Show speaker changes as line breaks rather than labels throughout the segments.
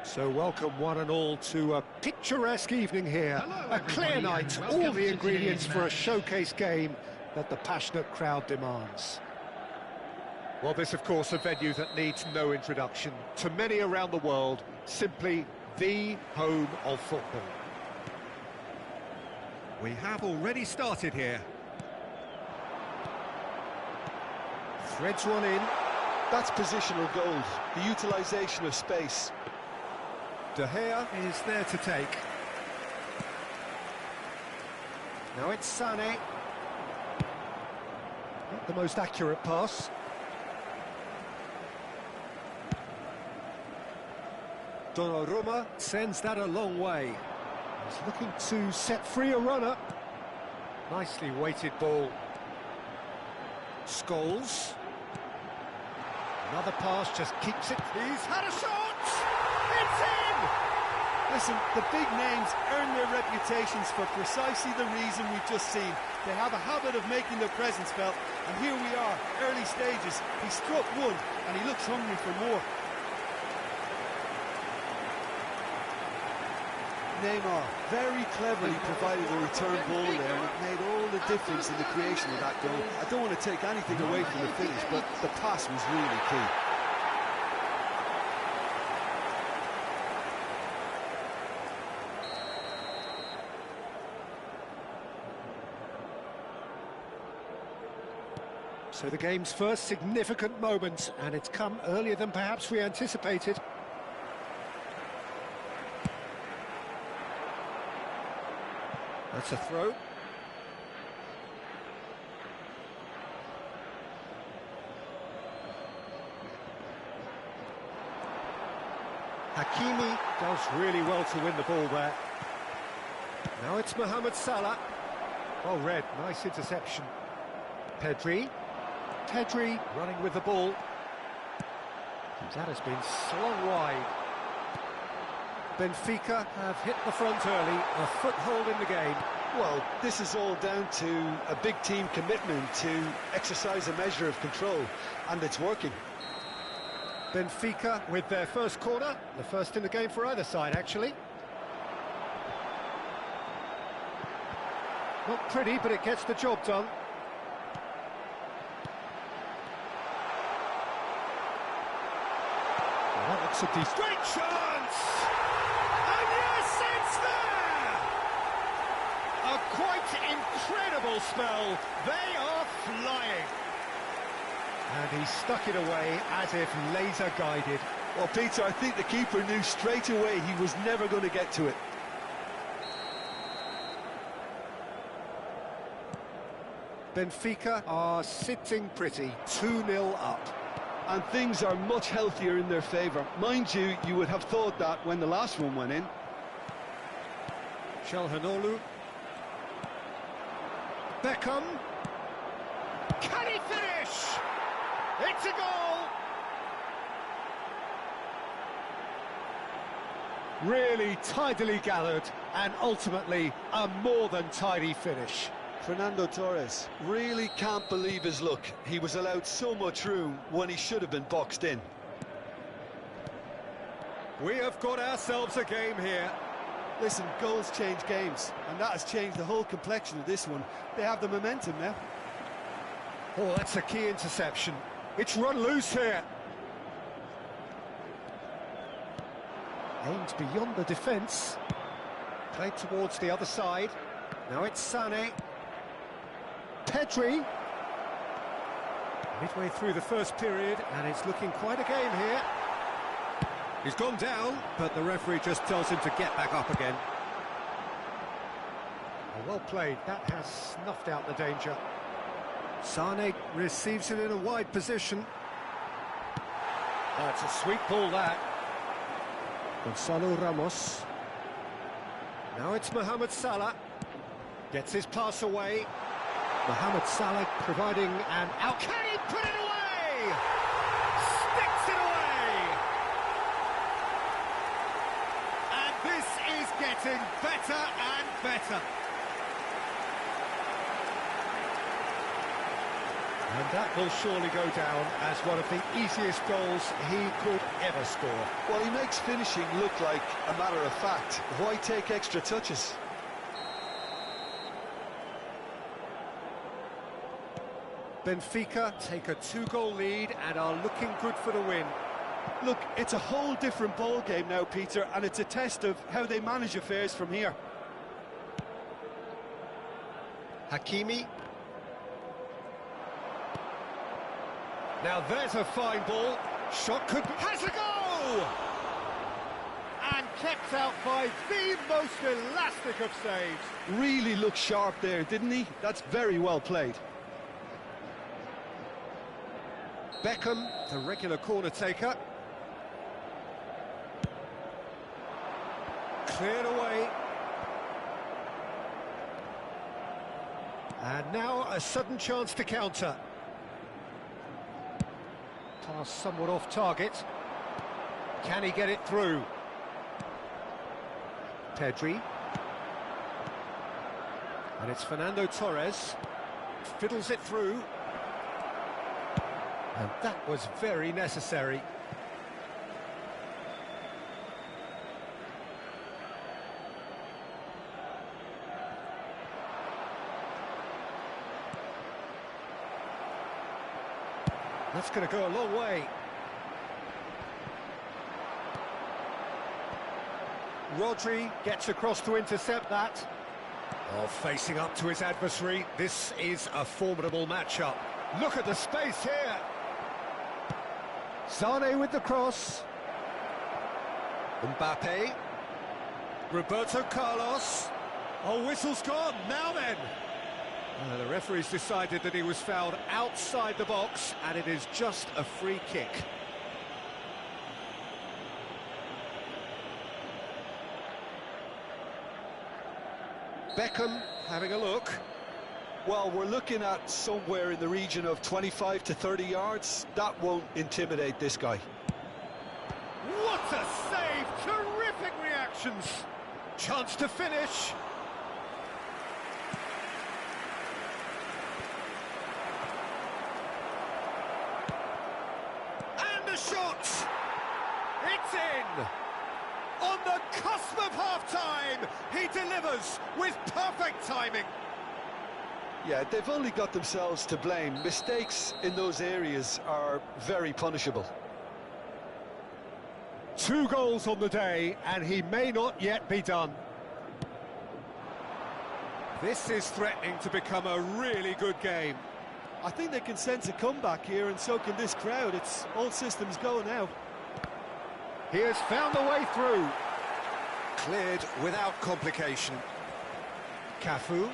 So welcome one and all to a picturesque evening here. A clear night, all the ingredients for a showcase game that the passionate crowd demands. Well, this, of course, a venue that needs no introduction. To many around the world, simply the home of football. We have already started here. Threads one in.
That's positional goals, the utilisation of space.
De Gea is there to take. Now it's Sané. Not the most accurate pass. Donnarumma sends that a long way. He's looking to set free a runner. Nicely weighted ball. Scholes. Another pass just keeps it. He's had a shot! It's in!
Listen, the big names earn their reputations for precisely the reason we've just seen. They have a habit of making their presence felt, and here we are, early stages. He struck one, and he looks hungry for more. Neymar very cleverly provided a return ball there, and it made all the difference in the creation of that goal. I don't want to take anything away from the finish, but the pass was really key.
So the game's first significant moment, and it's come earlier than perhaps we anticipated. That's a throw. Hakimi does really well to win the ball there. Now it's Mohamed Salah. Well read, nice interception. Pedri running with the ball. That has been slung wide. Benfica have hit the front early, a foothold in the game.
Well, this is all down to a big team commitment to exercise a measure of control, and it's working.
Benfica with their first corner, the first in the game for either side, actually. Not pretty, but it gets the job done. Well, that looks a decent... Great chance! And yes, it's there! A quite incredible spell. They are flying. And he stuck it away as if laser-guided.
Well, Peter, I think the keeper knew straight away he was never going to get to it.
Benfica are sitting pretty, 2-0 up.
And things are much healthier in their favour. Mind you, you would have thought that when the last one went in.
Calhanoglu. Beckham. Can he finish? It's a goal! Really tidily gathered, and ultimately a more than tidy finish.
Fernando Torres really can't believe his luck. He was allowed so much room when he should have been boxed in.
We have got ourselves a game here.
Listen, goals change games, and that has changed the whole complexion of this one. They have the momentum now.
Oh, that's a key interception. It's run loose here. Aimed beyond the defence. Played towards the other side. Now it's Sané. Pedri. Midway through the first period, and it's looking quite a game here. He's gone down, but the referee just tells him to get back up again. Well played, that has snuffed out the danger. Sané receives it in a wide position. It's a sweet ball, that. Gonzalo Ramos. Now it's Mohamed Salah. Gets his pass away. Mohamed Salah providing an out. Can he put it away? Sticks it away! And this is getting better and better. And that will surely go down as one of the easiest goals he could ever score.
Well, he makes finishing look like a matter of fact. Why take extra touches?
Benfica take a 2-goal lead and are looking good for the win.
Look, it's a whole different ball game now, Peter, and it's a test of how they manage affairs from here.
Hakimi. Now there's a fine ball. Shot could be... Has a go! And kept out by the most elastic of saves.
Really looked sharp there, didn't he? That's very well played.
Beckham, the regular corner taker. Cleared away. And now a sudden chance to counter. Pass somewhat off target. Can he get it through? Pedri. And it's Fernando Torres. Fiddles it through. And that was very necessary. That's going to go a long way. Rodri gets across to intercept that. Oh, facing up to his adversary. This is a formidable matchup. Look at the space here. Sane with the cross. Mbappe. Roberto Carlos. Oh, whistle's gone. Now then. The referee's decided that he was fouled outside the box, and it is just a free kick. Beckham having a look.
Well, we're looking at somewhere in the region of 25 to 30 yards. That won't intimidate this guy.
What a save! Terrific reactions! Chance to finish. And the shot! It's in! On the cusp of half-time, he delivers with perfect timing.
Yeah, they've only got themselves to blame. Mistakes in those areas are very punishable.
2 goals on the day, and he may not yet be done. This is threatening to become a really good game.
I think they can sense a comeback here, and so can this crowd. It's all systems go now.
He has found a way through. Cleared without complication. Cafu.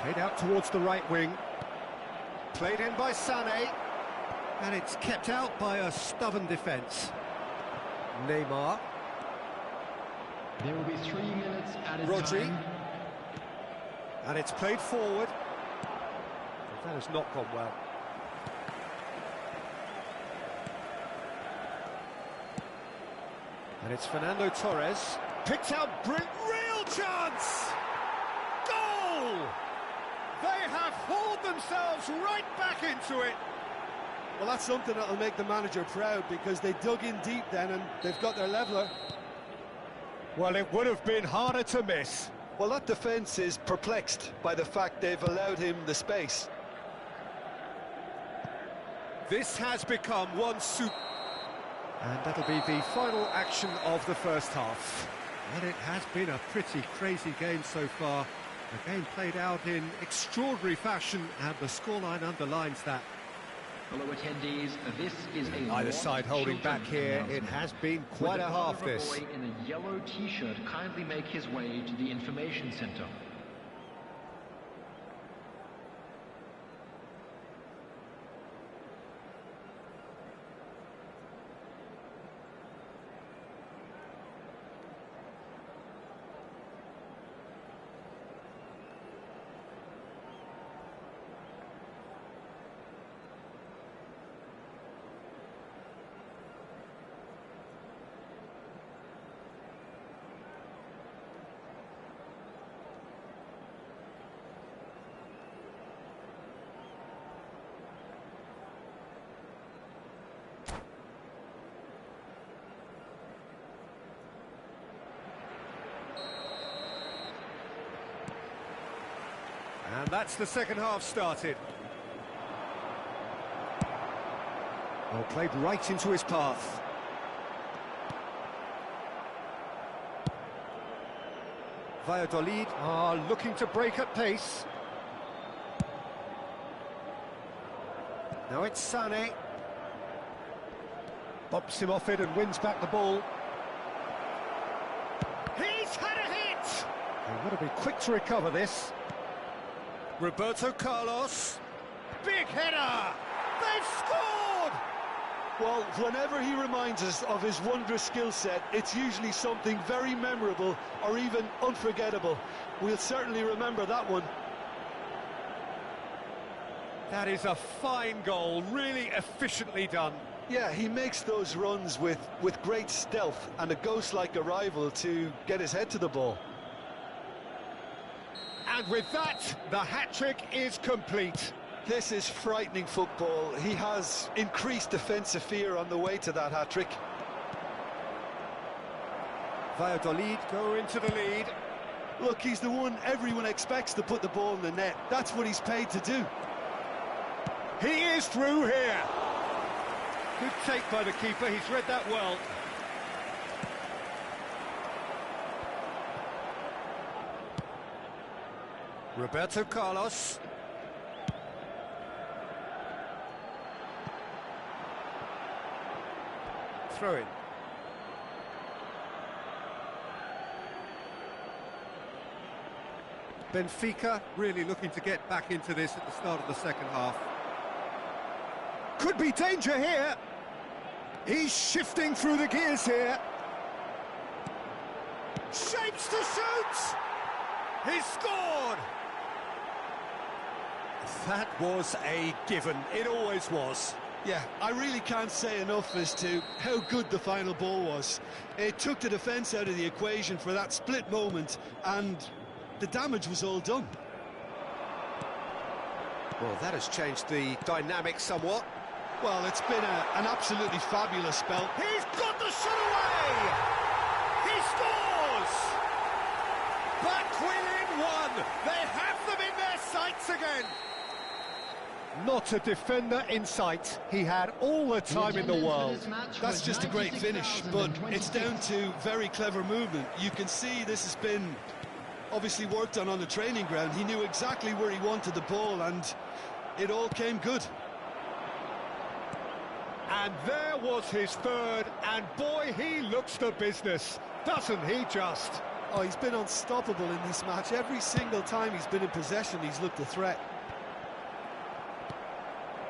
Played out towards the right wing. Played in by Sané. And it's kept out by a stubborn defence. Neymar.
There will be 3 minutes at a
Rodri.
time.
And it's played forward. That has not gone well. And it's Fernando Torres. Picked out, real chance! Goal! They have hauled themselves right back into it.
Well, that's something that'll make the manager proud, because they dug in deep then and they've got their leveller.
Well, it would have been harder to miss.
Well, that defence is perplexed by the fact they've allowed him the space.
This has become one super... And that'll be the final action of the first half. And it has been a pretty crazy game so far. The game played out in extraordinary fashion, and the scoreline underlines that.
Hello attendees, this is a
Either side holding back here. It has been quite a half, this.
Boy in a yellow t-shirt kindly make his way to the information center.
And that's the second half started. Well, played right into his path. Valladolid are looking to break at pace. Now it's Sané. Bumps him off it and wins back the ball. He's had a hit! They've got to be quick to recover this. Roberto Carlos. Big header! They've scored!
Well, whenever he reminds us of his wondrous skill set, it's usually something very memorable or even unforgettable. We'll certainly remember that one.
That is a fine goal, really efficiently done.
Yeah, he makes those runs with great stealth and a ghost-like arrival to get his head to the ball.
And with that, the hat-trick is complete.
This is frightening football. He has increased defensive fear on the way to that hat-trick.
Valladolid go into the lead.
Look, he's the one everyone expects to put the ball in the net. That's what he's paid to do.
He is through here. Good take by the keeper, he's read that well. Roberto Carlos. Throw in. Benfica really looking to get back into this at the start of the second half. Could be danger here. He's shifting through the gears here. Shapes to shoot. He scored. That was a given. It always was.
Yeah, I really can't say enough as to how good the final ball was. It took the defence out of the equation for that split moment, and the damage was all done.
Well, that has changed the dynamic somewhat.
Well, it's been an absolutely fabulous spell.
He's got the shot away! He scores! Back within one! They have them in their sights again! Not a defender in sight. He had all the time in the world.
That's just a great finish, but it's down to very clever movement. You can see this has been obviously worked on the training ground. He knew exactly where he wanted the ball, and it all came good.
And there was his third, and boy, he looks the business, doesn't he just?
Oh, he's been unstoppable in this match. Every single time he's been in possession, he's looked a threat.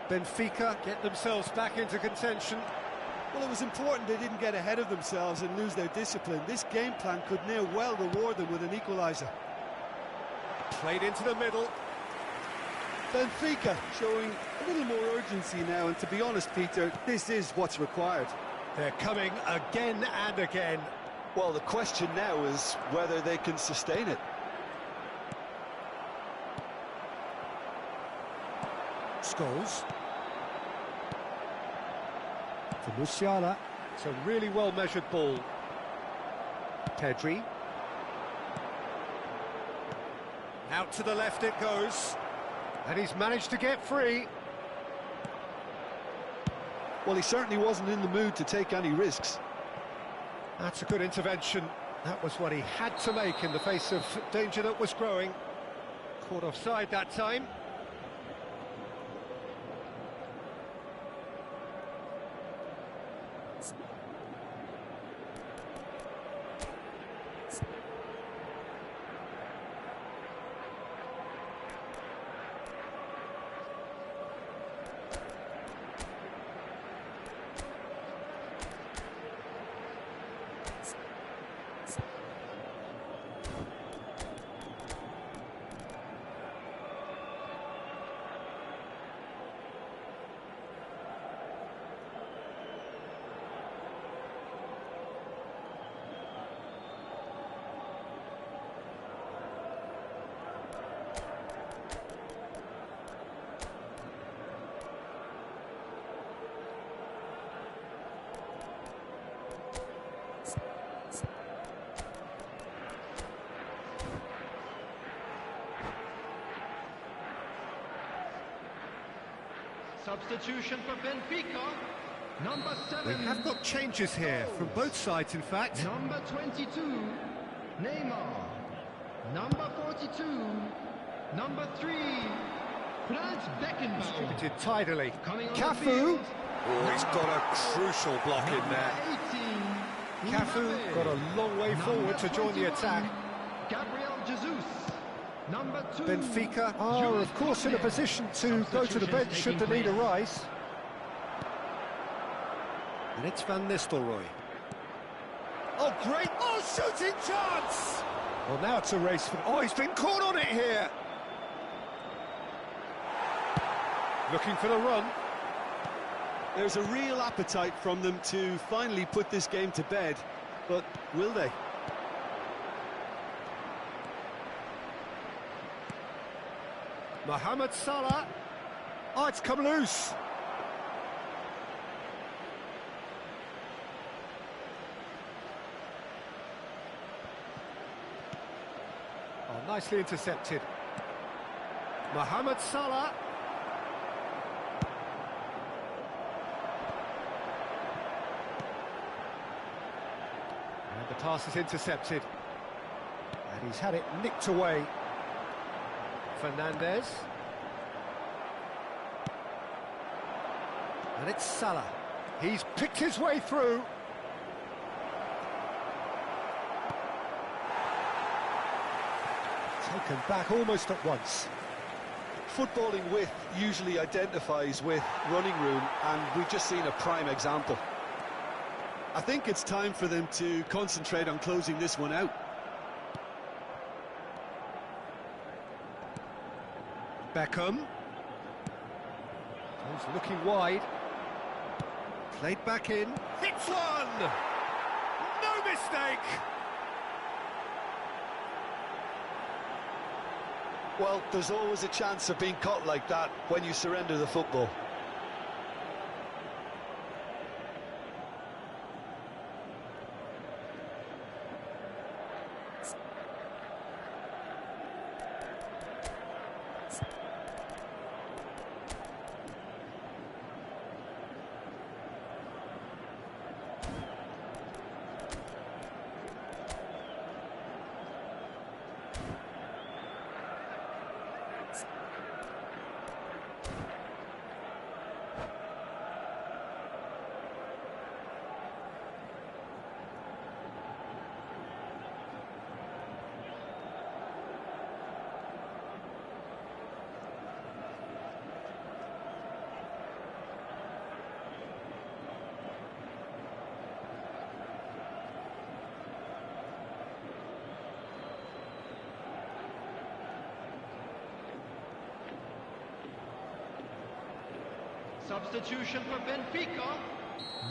Benfica get themselves back into contention.
Well, it was important they didn't get ahead of themselves and lose their discipline. This game plan could now well reward them with an equaliser.
Played into the middle.
Benfica showing a little more urgency now, and to be honest, Peter, this is what's required.
They're coming again and again.
Well, the question now is whether they can sustain it.
Scholes. For Musiala. It's a really well-measured ball. Pedri. Out to the left it goes. And he's managed to get free.
Well, he certainly wasn't in the mood to take any risks.
That's a good intervention. That was what he had to make in the face of danger that was growing. Caught offside that time.
Substitution for Benfica. Number 7.
We have got changes here from both sides, in fact.
Number 22, Neymar. Number 42, number 3, Franz Beckenbauer.
Distributed tidily.
Coming on the
Cafu.
field.
Oh, he's got a crucial block in
Number
there.
18,
Cafu got a long way forward to join the attack.
Gabriel Jesus. Number 2,
Benfica are, of course, in a position to go to the bench should the need arise. And it's Van Nistelrooy. Oh, great! Oh, shooting chance! Well, now it's a race for... Oh, he's been caught on it here! Looking for the run.
There's a real appetite from them to finally put this game to bed, but will they?
Mohamed Salah. Oh, it's come loose. Oh, nicely intercepted. Mohamed Salah. And the pass is intercepted. And he's had it nicked away. Fernandez. And it's Salah. He's picked his way through. Taken back almost at once.
Footballing width usually identifies with running room, and we've just seen a prime example. I think it's time for them to concentrate on closing this one out.
Beckham. He's looking wide. Played back in. Hits one! No mistake!
Well, there's always a chance of being caught like that when you surrender the football.
Substitution for Benfica,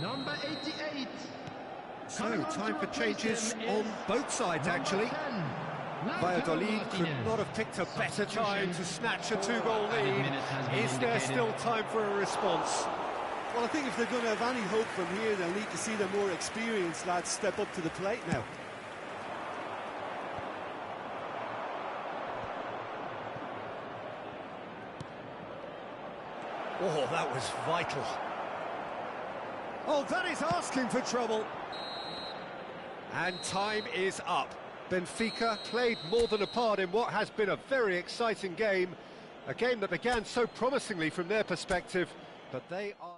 number 88.
So, time for changes on both sides, actually. Valladolid could not have picked a better time to snatch a two-goal lead. Is there still time for a response?
Well, I think if they're going to have any hope from here, they'll need to see the more experienced lads step up to the plate now.
Oh, that was vital. Oh, that is asking for trouble. And time is up. Benfica played more than a part in what has been a very exciting game. A game that began so promisingly from their perspective, but they are...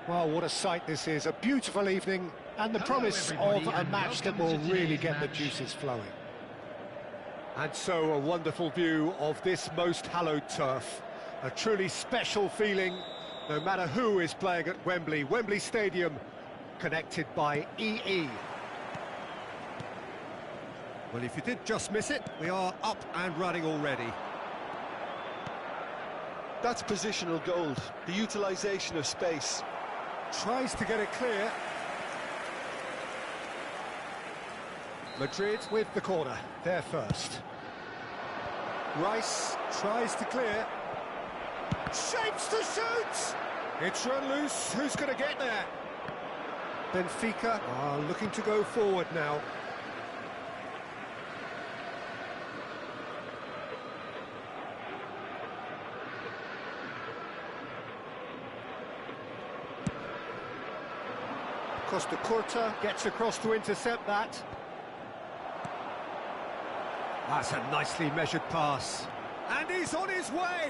Well, what a sight this is. A beautiful evening and the promise of a match that will really get the juices flowing. And so a wonderful view of this most hallowed turf. A truly special feeling, no matter who is playing at Wembley. Wembley Stadium, connected by EE.
Well, if you did just miss it, we are up and running already.
That's positional gold, the utilisation of space.
Tries to get it clear. Madrid with the corner, there first. Rice tries to clear. Shapes to shoot! It's run loose, who's going to get there? Benfica are looking to go forward now. Costa Curta gets across to intercept that. That's a nicely measured pass.
And he's on his way!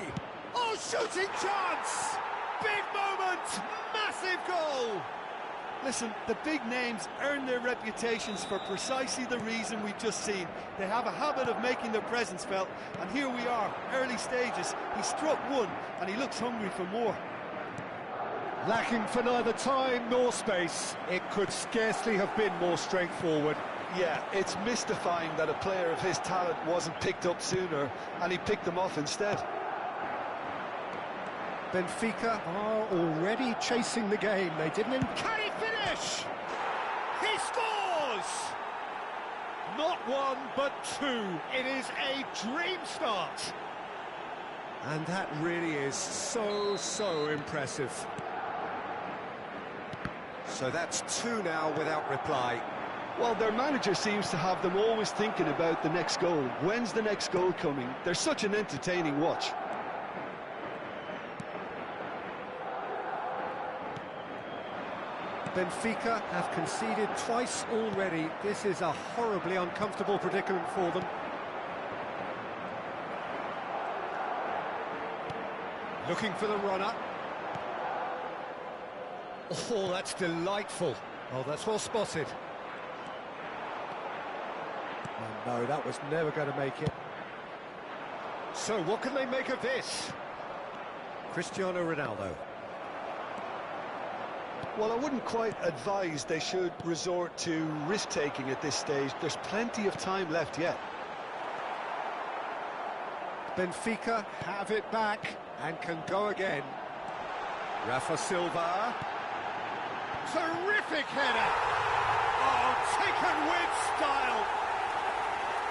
Oh, shooting chance! Big moment! Massive goal!
Listen, the big names earn their reputations for precisely the reason we've just seen. They have a habit of making their presence felt, and here we are, early stages. He struck one, and he looks hungry for more.
Lacking for neither time nor space. It could scarcely have been more straightforward.
Yeah, it's mystifying that a player of his talent wasn't picked up sooner, and he picked them off instead.
Benfica are already chasing the game. They didn't... Can he finish? He scores! Not one, but two. It is a dream start.
And that really is so impressive. So that's two now without reply.
Well, their manager seems to have them always thinking about the next goal. When's the next goal coming? They're such an entertaining watch.
Benfica have conceded twice already. This is a horribly uncomfortable predicament for them. Looking for the runner. Oh, that's delightful. Oh, that's well spotted. Oh, no, that was never going to make it. So, what can they make of this? Cristiano Ronaldo.
Well, I wouldn't quite advise they should resort to risk-taking at this stage. There's plenty of time left yet.
Benfica have it back and can go again. Rafa Silva. Terrific header! Oh, taken with style!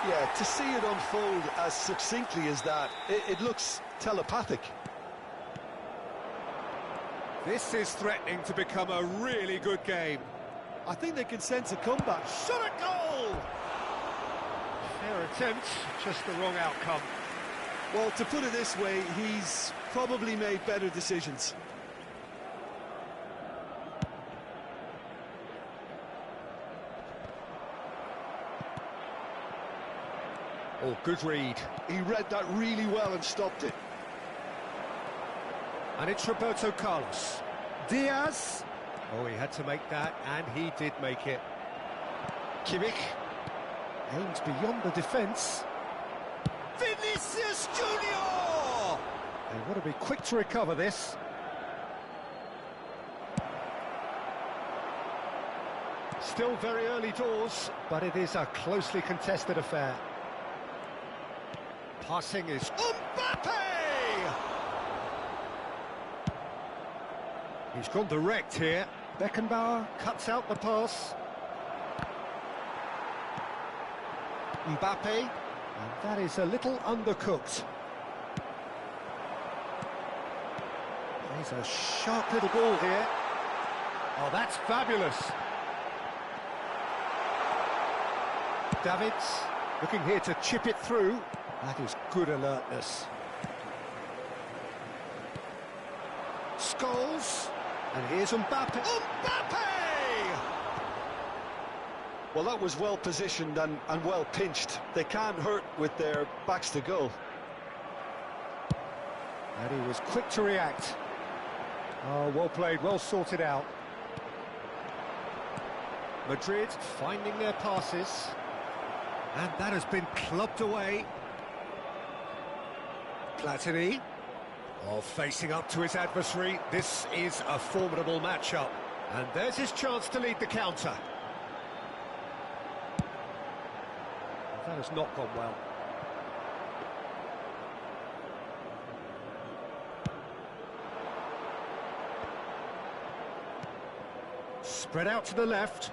Yeah, to see it unfold as succinctly as that, it looks telepathic.
This is threatening to become a really good game.
I think they can sense a comeback.
Shot at goal! Fair attempt, just the wrong outcome.
Well, to put it this way, he's probably made better decisions.
Oh, good read.
He read that really well and stopped it.
And it's Roberto Carlos. Diaz. Oh, he had to make that, and he did make it. Kimmich. Aims beyond the defence. Vinicius Junior! They want to be quick to recover this. Still very early doors, but it is a closely contested affair. Passing is Mbappe! He's gone direct here. Beckenbauer cuts out the pass. Mbappe, and that is a little undercooked. He's a sharp little ball here. Oh, that's fabulous. Davids looking here to chip it through. That is good alertness. Scholes, and here's Mbappe. Mbappe!
Well, that was well positioned and well pinched. They can't hurt with their backs to goal.
And he was quick to react. Oh, well played, well sorted out. Madrid finding their passes.
And that has been clubbed away.
Platini. Oh, facing up to his adversary. This is a formidable matchup. And there's his chance to lead the counter. That has not gone well. Spread out to the left.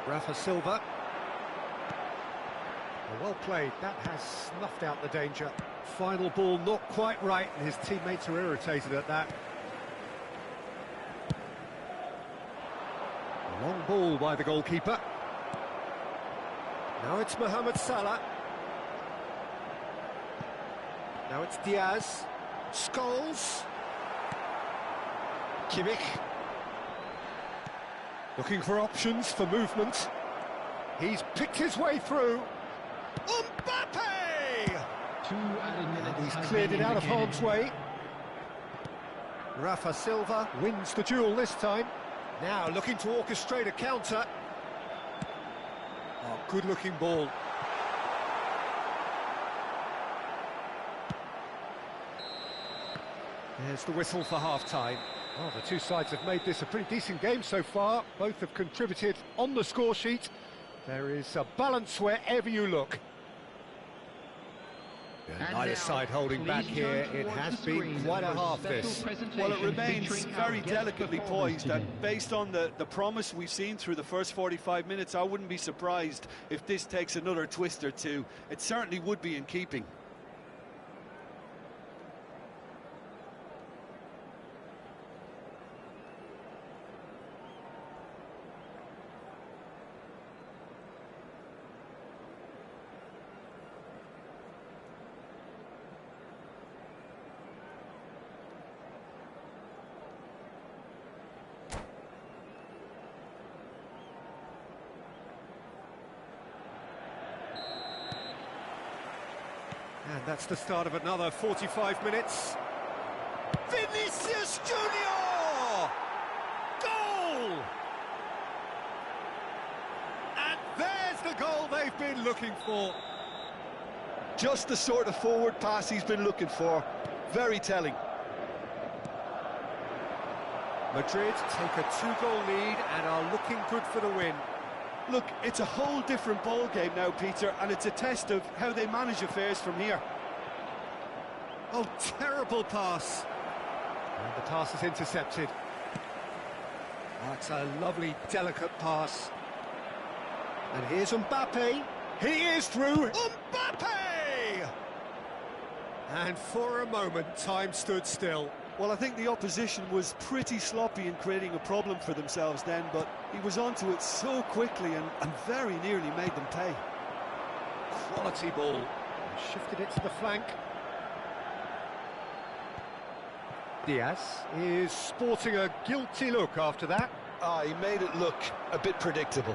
Rafa Silva. Well played, that has snuffed out the danger. Final ball not quite right, and his teammates are irritated at that. A long ball by the goalkeeper. Now it's Mohamed Salah. Now it's Diaz. Scholes. Kimmich. Looking for options for movement. He's picked his way through. Mbappe!
2 added minutes.
He's cleared it out of harm's way. Rafa Silva wins the duel this time. Now looking to orchestrate a counter. Oh, good-looking ball. There's the whistle for half-time. Oh, the two sides have made this a pretty decent game so far. Both have contributed on the score sheet. There is a balance wherever you look. Neither side holding back here. It has been quite a half, this.
Well, it remains very delicately poised, and based on the promise we've seen through the first 45 minutes, I wouldn't be surprised if this takes another twist or two. It certainly would be in keeping.
And that's the start of another 45 minutes. Vinicius Junior! Goal! And there's the goal they've been looking for.
Just the sort of forward pass he's been looking for. Very telling.
Madrid take a 2-goal lead and are looking good for the win.
Look, it's a whole different ball game now, Peter, and it's a test of how they manage affairs from here.
Oh, terrible pass. And the pass is intercepted. Oh, it's a lovely, delicate pass. And here's Mbappe. He is through. Mbappe! And for a moment, time stood still.
Well, I think the opposition was pretty sloppy in creating a problem for themselves then, but he was onto it so quickly and very nearly made them pay.
Quality ball. He shifted it to the flank. Diaz is sporting a guilty look after that.
He made it look a bit predictable.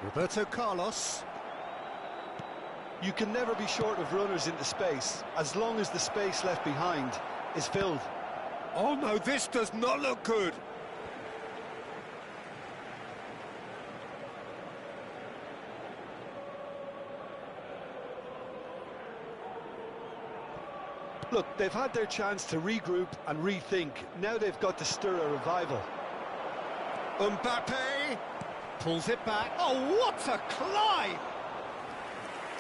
Roberto Carlos.
You can never be short of runners into space, as long as the space left behind is filled.
Oh no, this does not look good.
Look, they've had their chance to regroup and rethink. Now they've got to stir a revival.
Mbappe pulls it back. Oh, what a climb!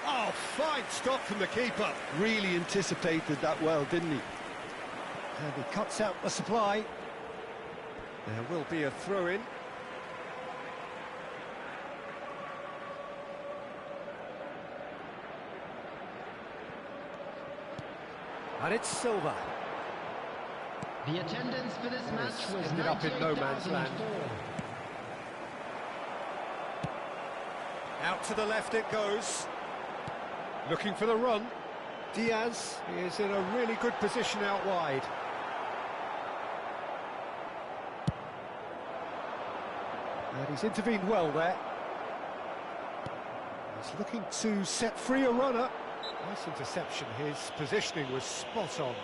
Oh, fine stop from the keeper.
Really anticipated that well, didn't he?
And he cuts out the supply. There will be a throw-in. And it's Silva.
The attendance for this match was
ended up in no man's land.
98,004.
Out to the left it goes. Looking for the run. Diaz is in a really good position out wide. And he's intervened well there. He's looking to set free a runner. Nice interception, his positioning was spot on.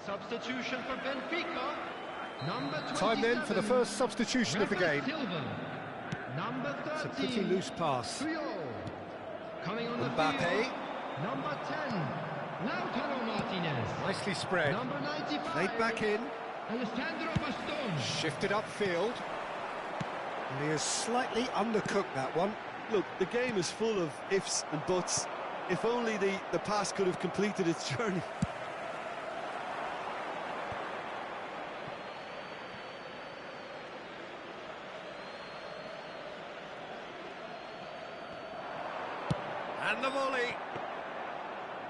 Substitution for Benfica. Number 27.
Time then for the first substitution of the game.
Silva. Number 13.
It's a pretty loose pass.
Coming on the
Mbappe.
field. Number 10. Lautaro Martinez.
Nicely spread.
Number 95.
Played back in.
Alessandro Bastoni.
Shifted upfield. And he has slightly undercooked that one.
Look, the game is full of ifs and buts. If only the pass could have completed its journey.
And the volley.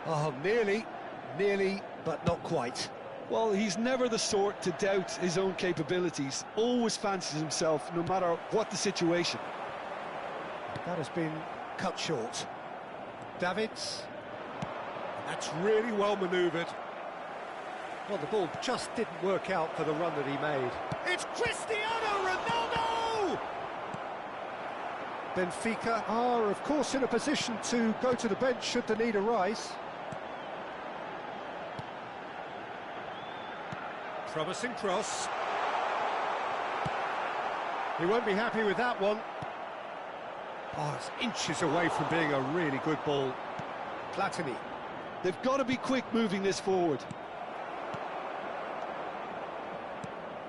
Oh, nearly, but not quite.
Well, he's never the sort to doubt his own capabilities. Always fancies himself, no matter what the situation.
That has been cut short. Davids. That's really well manoeuvred. Well, the ball just didn't work out for the run that he made. It's Cristiano Ronaldo! Benfica are, of course, in a position to go to the bench should the need arise. Promising cross. He won't be happy with that one. Oh, it's inches away from being a really good ball. Platini.
They've got to be quick moving this forward.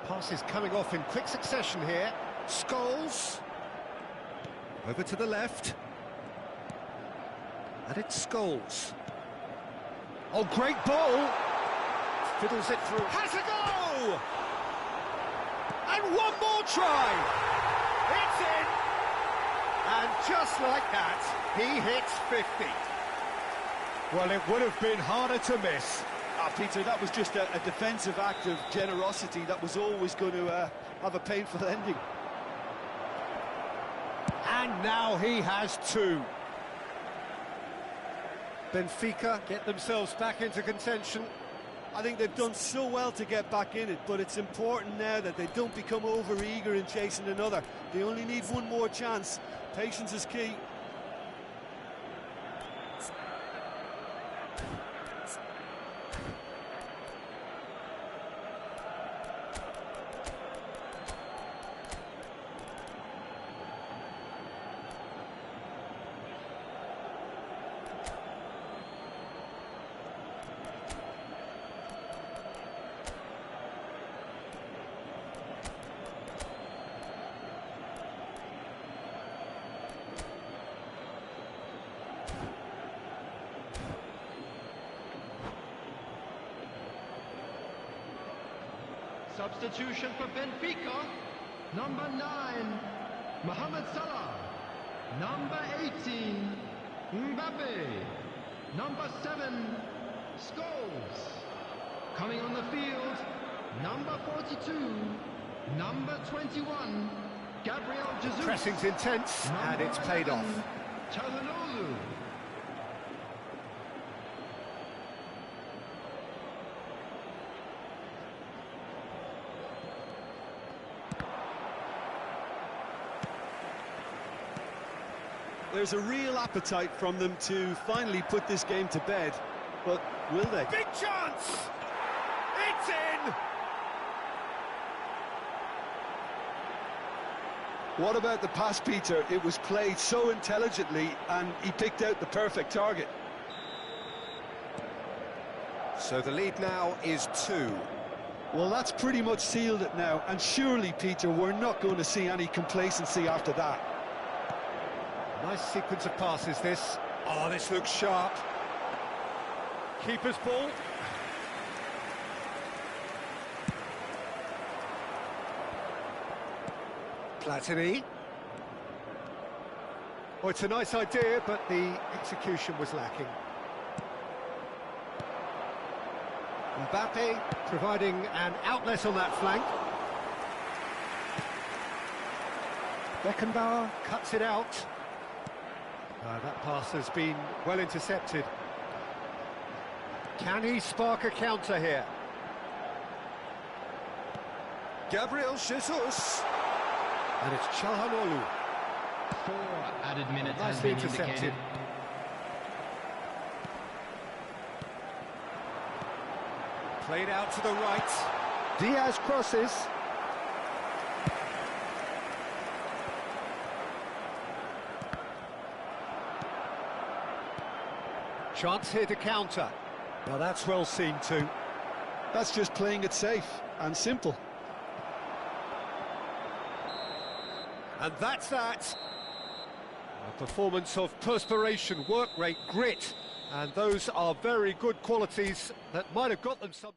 Passes coming off in quick succession here. Scholes. Over to the left. And it's Scholes. Oh, great ball! Fiddles it through. Has a go! And one more try! It's in! And just like that, he hits 50. Well, it would have been harder to miss.
Peter, that was just a defensive act of generosity that was always going to have a painful ending.
And now he has two. Benfica get themselves back into contention.
I think they've done so well to get back in it, but it's important now that they don't become over-eager in chasing another. They only need one more chance. Patience is key.
Substitution for Benfica. Number 9, Mohamed Salah. Number 18, Mbappe. Number 7, Scholes. Coming on the field, number 42, number 21, Gabriel Jesus.
Pressing's intense, and it's paid off.
Çalhanoğlu.
There's a real appetite from them to finally put this game to bed, but will they?
Big chance! It's in!
What about the pass, Peter? It was played so intelligently and he picked out the perfect target.
So the lead now is 2.
Well, that's pretty much sealed it now, and surely, Peter, we're not going to see any complacency after that.
Nice sequence of passes, this. Oh, this looks sharp. Keeper's ball. Platini. Well, it's a nice idea, but the execution was lacking. Mbappe providing an outlet on that flank. Beckenbauer cuts it out. That pass has been well intercepted. Can he spark a counter here?
Gabriel Jesus.
And it's Çalhanoğlu.
4 added minutes has
Nicely
been
intercepted.
indicated.
Played out to the right. Diaz crosses. Chance here to counter. Now that's well seen too.
That's just playing it safe and simple.
And that's that. A performance of perspiration, work rate, grit. And those are very good qualities that might have got them some...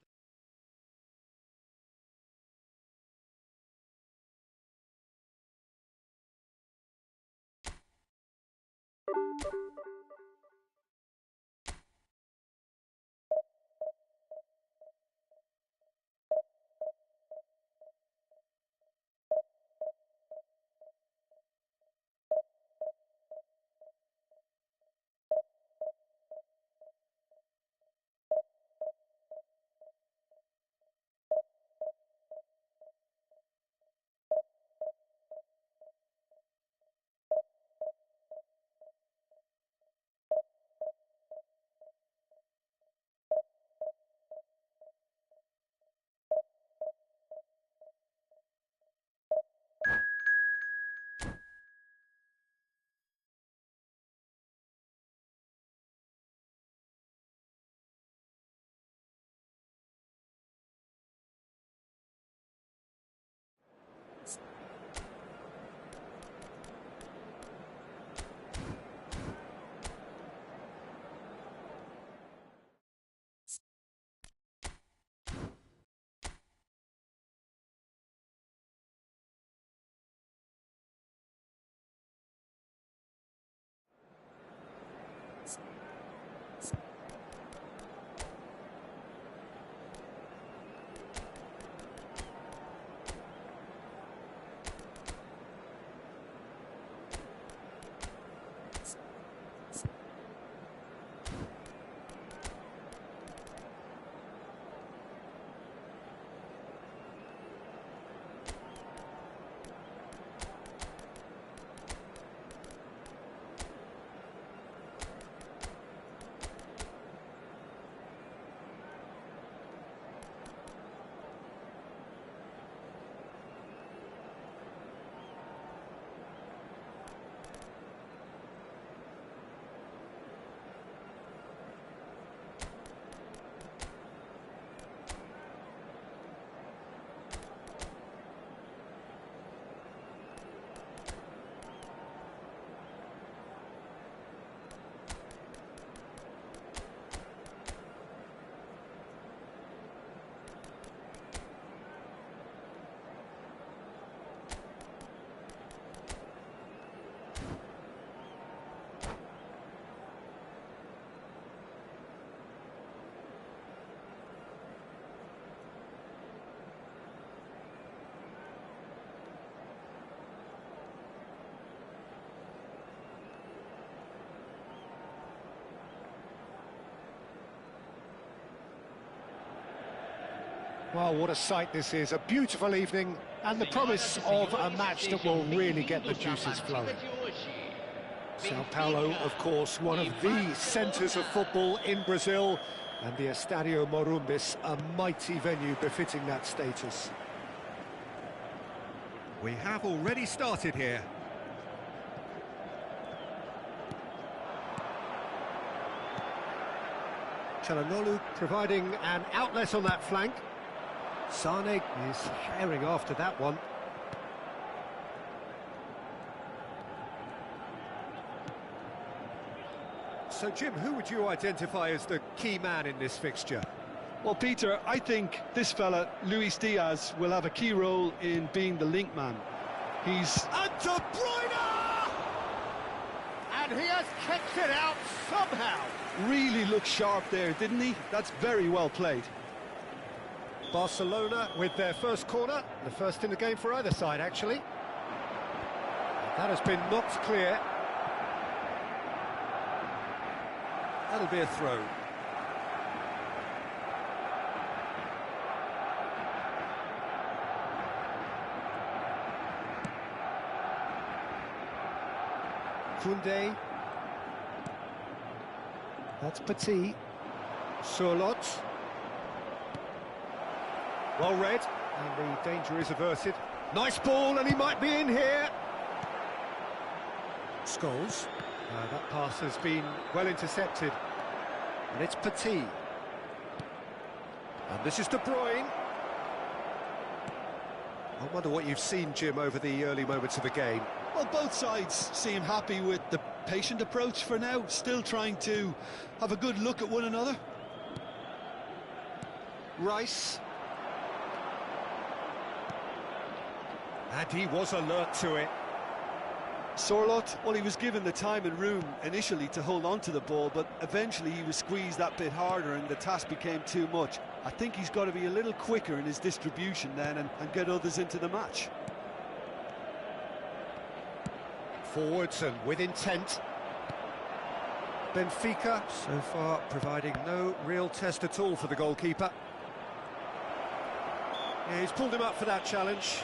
Well, what a sight this is. A beautiful evening and the promise of a match that will really get the juices flowing. Sao Paulo, of course, one of the centres of football in Brazil, and the Estadio Morumbis, a mighty venue befitting that status.
We have already started here.
Çalhanoğlu providing an outlet on that flank. Sane is herring after that one. So, Jim, who would you identify as the key man in this fixture?
Well, Peter, I think this fella, Luis Diaz, will have a key role in being the link man.
And De Bruyne! And he has kept it out somehow.
Really looked sharp there, didn't he? That's very well played.
Barcelona with their first corner, the first in the game for either side, actually. That has been knocked clear.
that'll be a throw.
Koundé. That's Petit. Surlot. Well read, and the danger is averted. Nice ball, and he might be in here. Scholes. That pass has been well intercepted. And it's Petit. And this is De Bruyne. I wonder what you've seen, Jim, over the early moments of the game.
Well, both sides seem happy with the patient approach for now, still trying to have a good look at one another.
Rice. And he was alert to it.
Surlot, well, he was given the time and room initially to hold on to the ball, but eventually he was squeezed that bit harder and the task became too much. I think he's got to be a little quicker in his distribution then and get others into the match.
Forwards and with intent. Benfica, so far, providing no real test at all for the goalkeeper. Yeah, he's pulled him up for that challenge.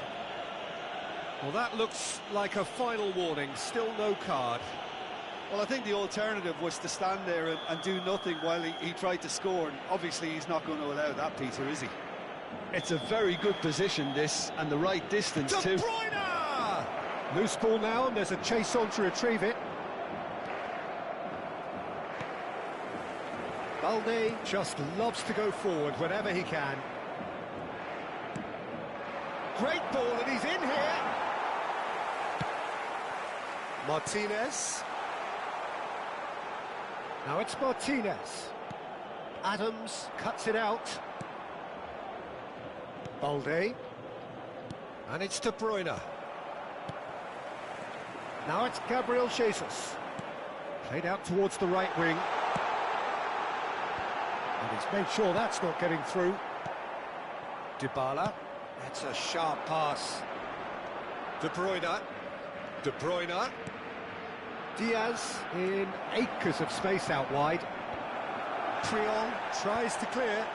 Well, that looks like a final warning, still no card.
Well, I think the alternative was to stand there and do nothing while he tried to score, and obviously he's not going to allow that, Peter, is he? It's a very good position, this, and the right distance, too.
De Bruyne! Loose ball now, and there's a chase on to retrieve it. Balde just loves to go forward whenever he can. Great ball, and he's in here. Martinez. Now it's Martinez. Adams cuts it out. Balde. And it's De Bruyne. Now it's Gabriel Jesus. Played out towards the right wing. And he's made sure that's not getting through. Dybala. That's a sharp pass. De Bruyne. De Bruyne. Diaz in acres of space out wide. Trion tries to clear.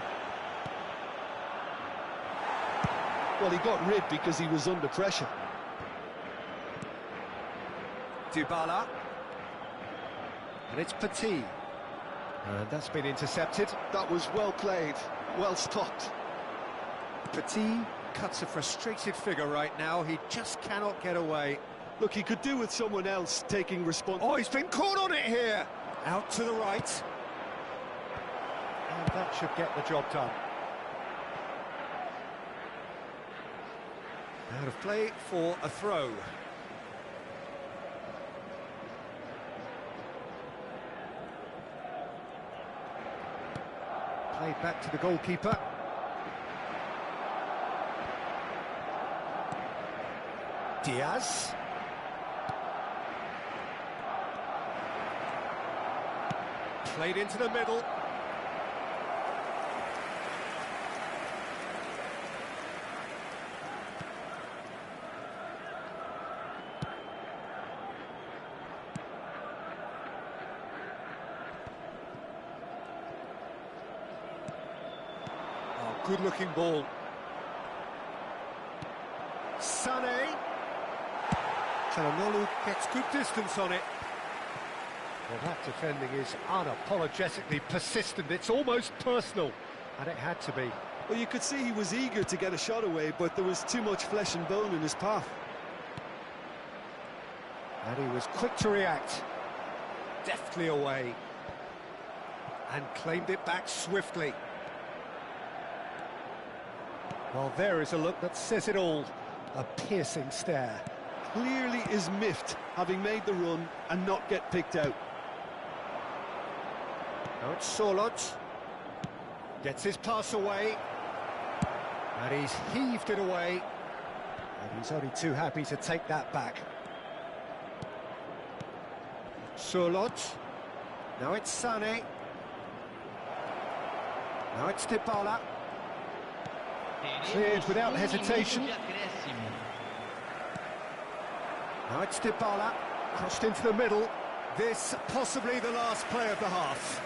Well, he got rid because he was under pressure.
Dybala. And it's Petit. And that's been intercepted.
That was well played, well stopped.
Petit cuts a frustrated figure right now. He just cannot get away.
Look, he could do with someone else taking responsibility.
Oh, he's been caught on it here. Out to the right. And that should get the job done. Out of play for a throw. Played back to the goalkeeper. Diaz. Played into the middle. Oh, good-looking ball. Sané. Çalhanoğlu gets good distance on it. Well, that defending is unapologetically persistent. It's almost personal, and it had to be.
Well, you could see he was eager to get a shot away, but there was too much flesh and bone in his path.
And he was quick to react. Deftly away. And claimed it back swiftly. Well, there is a look that says it all. A piercing stare.
Clearly is miffed, having made the run and not get picked out.
Now it's Surlot. Gets his pass away. And he's heaved it away. And He's only too happy to take that back. Surlot. Now it's Sané. Now it's Dybala. Cleared without hesitation. Now it's Dybala. Crossed into the middle.
this possibly the last play of the half.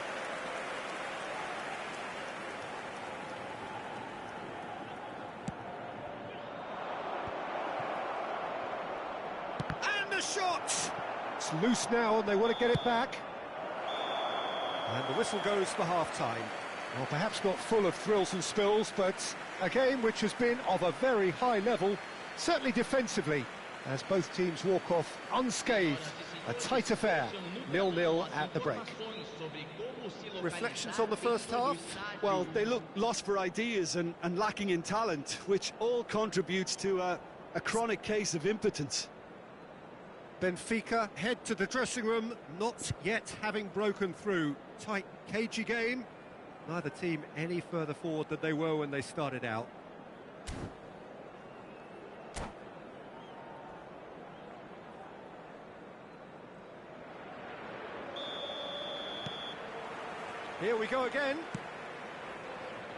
And the shot!
It's loose now and they want to get it back.
And the whistle goes for half-time.
Well, perhaps not full of thrills and spills, but a game which has been of a very high level, certainly defensively, as both teams walk off unscathed. A tight affair, 0-0 at the break.
Reflections on the first half?
Well, they look lost for ideas and lacking in talent, which all contributes to a chronic case of impotence.
Benfica head to the dressing room, not yet having broken through. Tight, cagey game. Neither team any further forward than they were when they started out. Here we go again.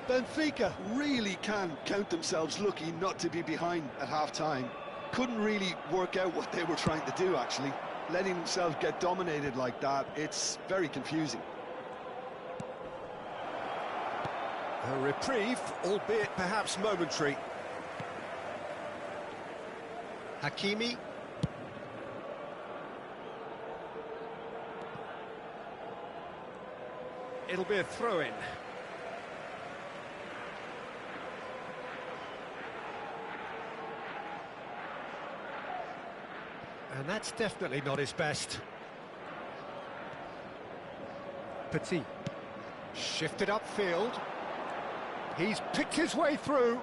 Benfica really can count themselves lucky not to be behind at half-time. Couldn't really work out what they were trying to do, actually. Letting themselves get dominated like that, it's very confusing.
A reprieve, albeit perhaps momentary.
Hakimi.
It'll be a throw-in.
And that's definitely not his best. Petit. Shifted upfield. He's picked his way through.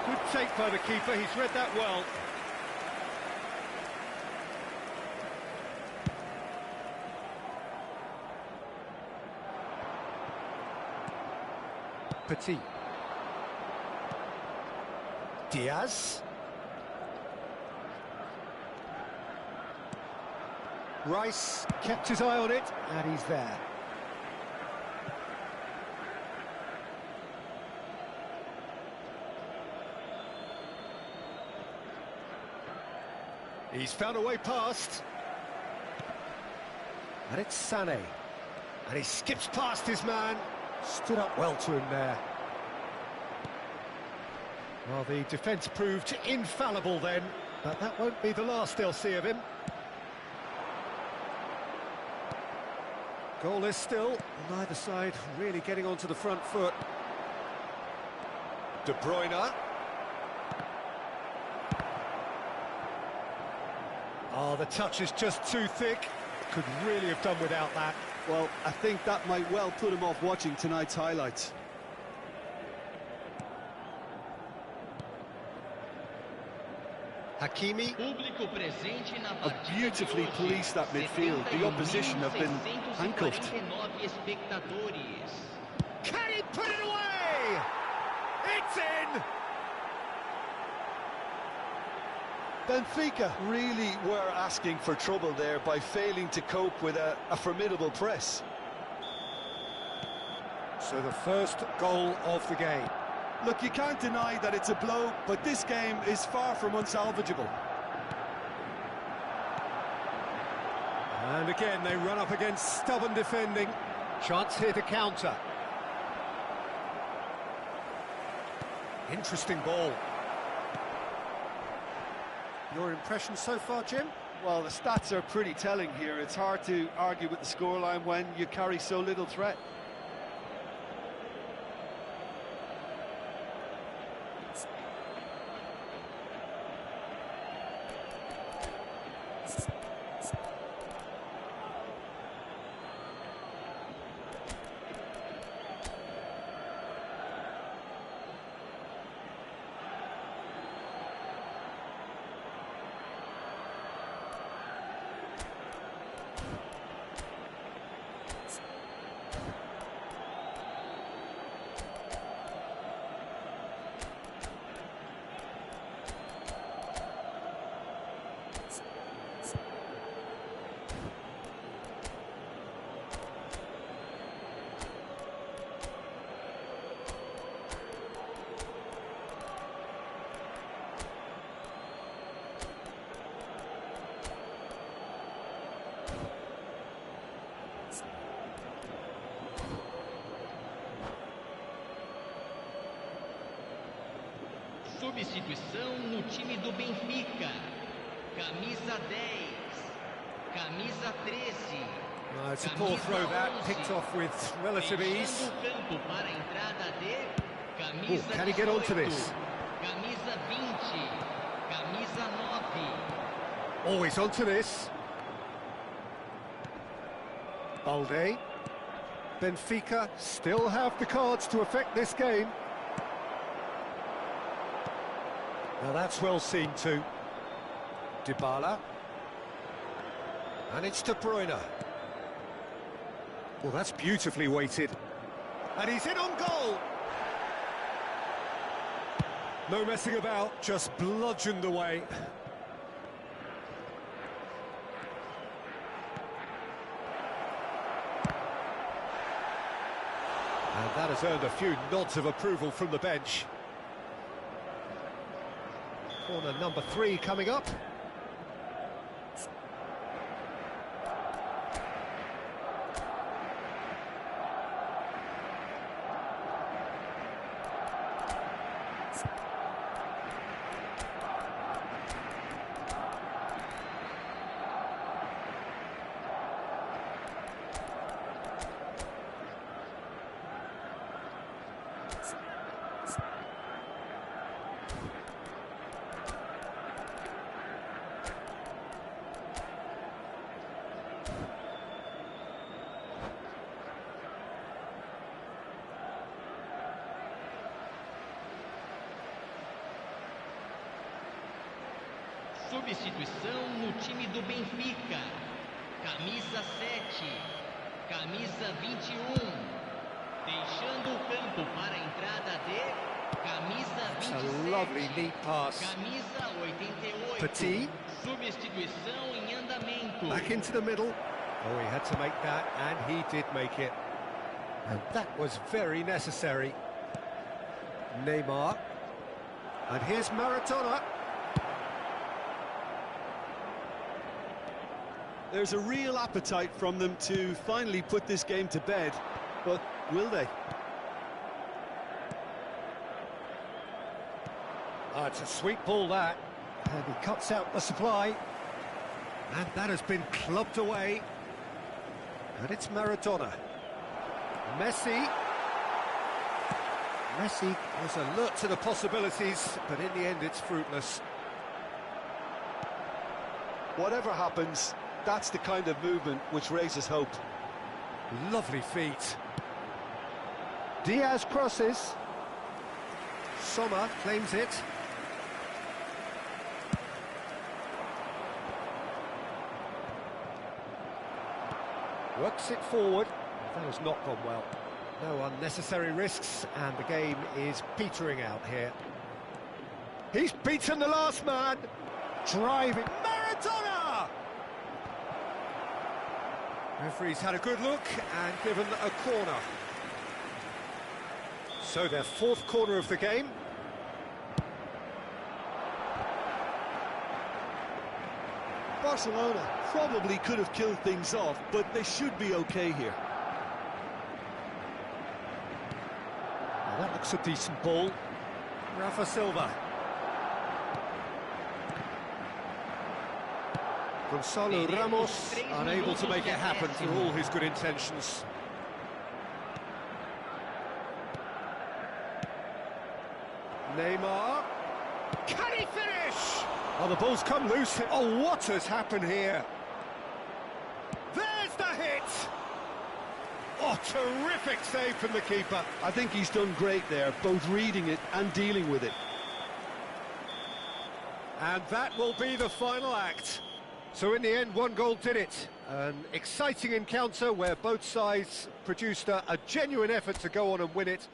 Good take by the keeper, he's read that well.
Petit. Diaz. Rice kept his eye on it, and he's there.
He's found a way past.
And it's Sané. And he skips past his man. Stood up well to him there. Well, the defence proved infallible then, but that won't be the last they'll see of him.
Goalless still, neither side really getting onto the front foot. De Bruyne.
Oh, the touch is just too thick. Could really have done without that.
Well, I think that might well put him off watching tonight's highlights.
Hakimi.
Have beautifully policed that midfield. The opposition have been handcuffed.
Can he put it away? It's in!
Benfica really were asking for trouble there by failing to cope with a formidable press.
So the first goal of the game.
Look, you can't deny that it's a blow, but this game is far from unsalvageable.
And again, they run up against stubborn defending.
Chance here to counter. Interesting ball.
Your impression so far, Jim?
Well, the stats are pretty telling here. It's hard to argue with the scoreline when you carry so little threat.
Substituição no time do Benfica. Camisa 10. Camisa 13.
It's a poor throw that, picked off with relative ease. Can he get onto this?
Camisa 20. Camisa 9.
Oh, he's onto this. Balde. Benfica still have the cards to affect this game. Now that's well seen too. Dybala. And it's De Bruyne. Well, that's beautifully weighted. And he's in on goal! No messing about, just bludgeoned away. And that has earned a few nods of approval from the bench. Corner number 3 coming up.
Substituição no time do Benfica. Camisa 7. Camisa 21. Deixando o campo para a entrada de camisa 27.
A lovely neat pass.
Camisa 88.
Petit.
Substituição em andamento.
Back into the middle. Oh, he had to make that, and he did make it. And that was very necessary. Neymar. And here's Maradona.
There's a real appetite from them to finally put this game to bed, but will they?
Oh, it's a sweet ball, that. And he cuts out the supply. And that has been clubbed away. And it's Maradona. Messi. Messi was alert to the possibilities, but in the end it's fruitless.
Whatever happens, that's the kind of movement which raises hope.
Lovely feet. Diaz crosses. Sommer claims it. Works it forward. That has not gone well. No unnecessary risks, and the game is petering out here. He's beaten the last man. Driving. Maradona! Referee's had a good look and given a corner. So their 4th corner of the game.
Barcelona probably could have killed things off, but they should be okay here.
Well, that looks a decent ball. Rafa Silva. Gonzalo Ramos unable to make it happen for all his good intentions. Neymar. Can he finish? Oh, the ball's come loose. Oh, what has happened here? There's the hit! Oh, terrific save from the keeper.
I think he's done great there, both reading it and dealing with it.
And that will be the final act. So in the end, 1 goal did it. An exciting encounter where both sides produced a genuine effort to go on and win it.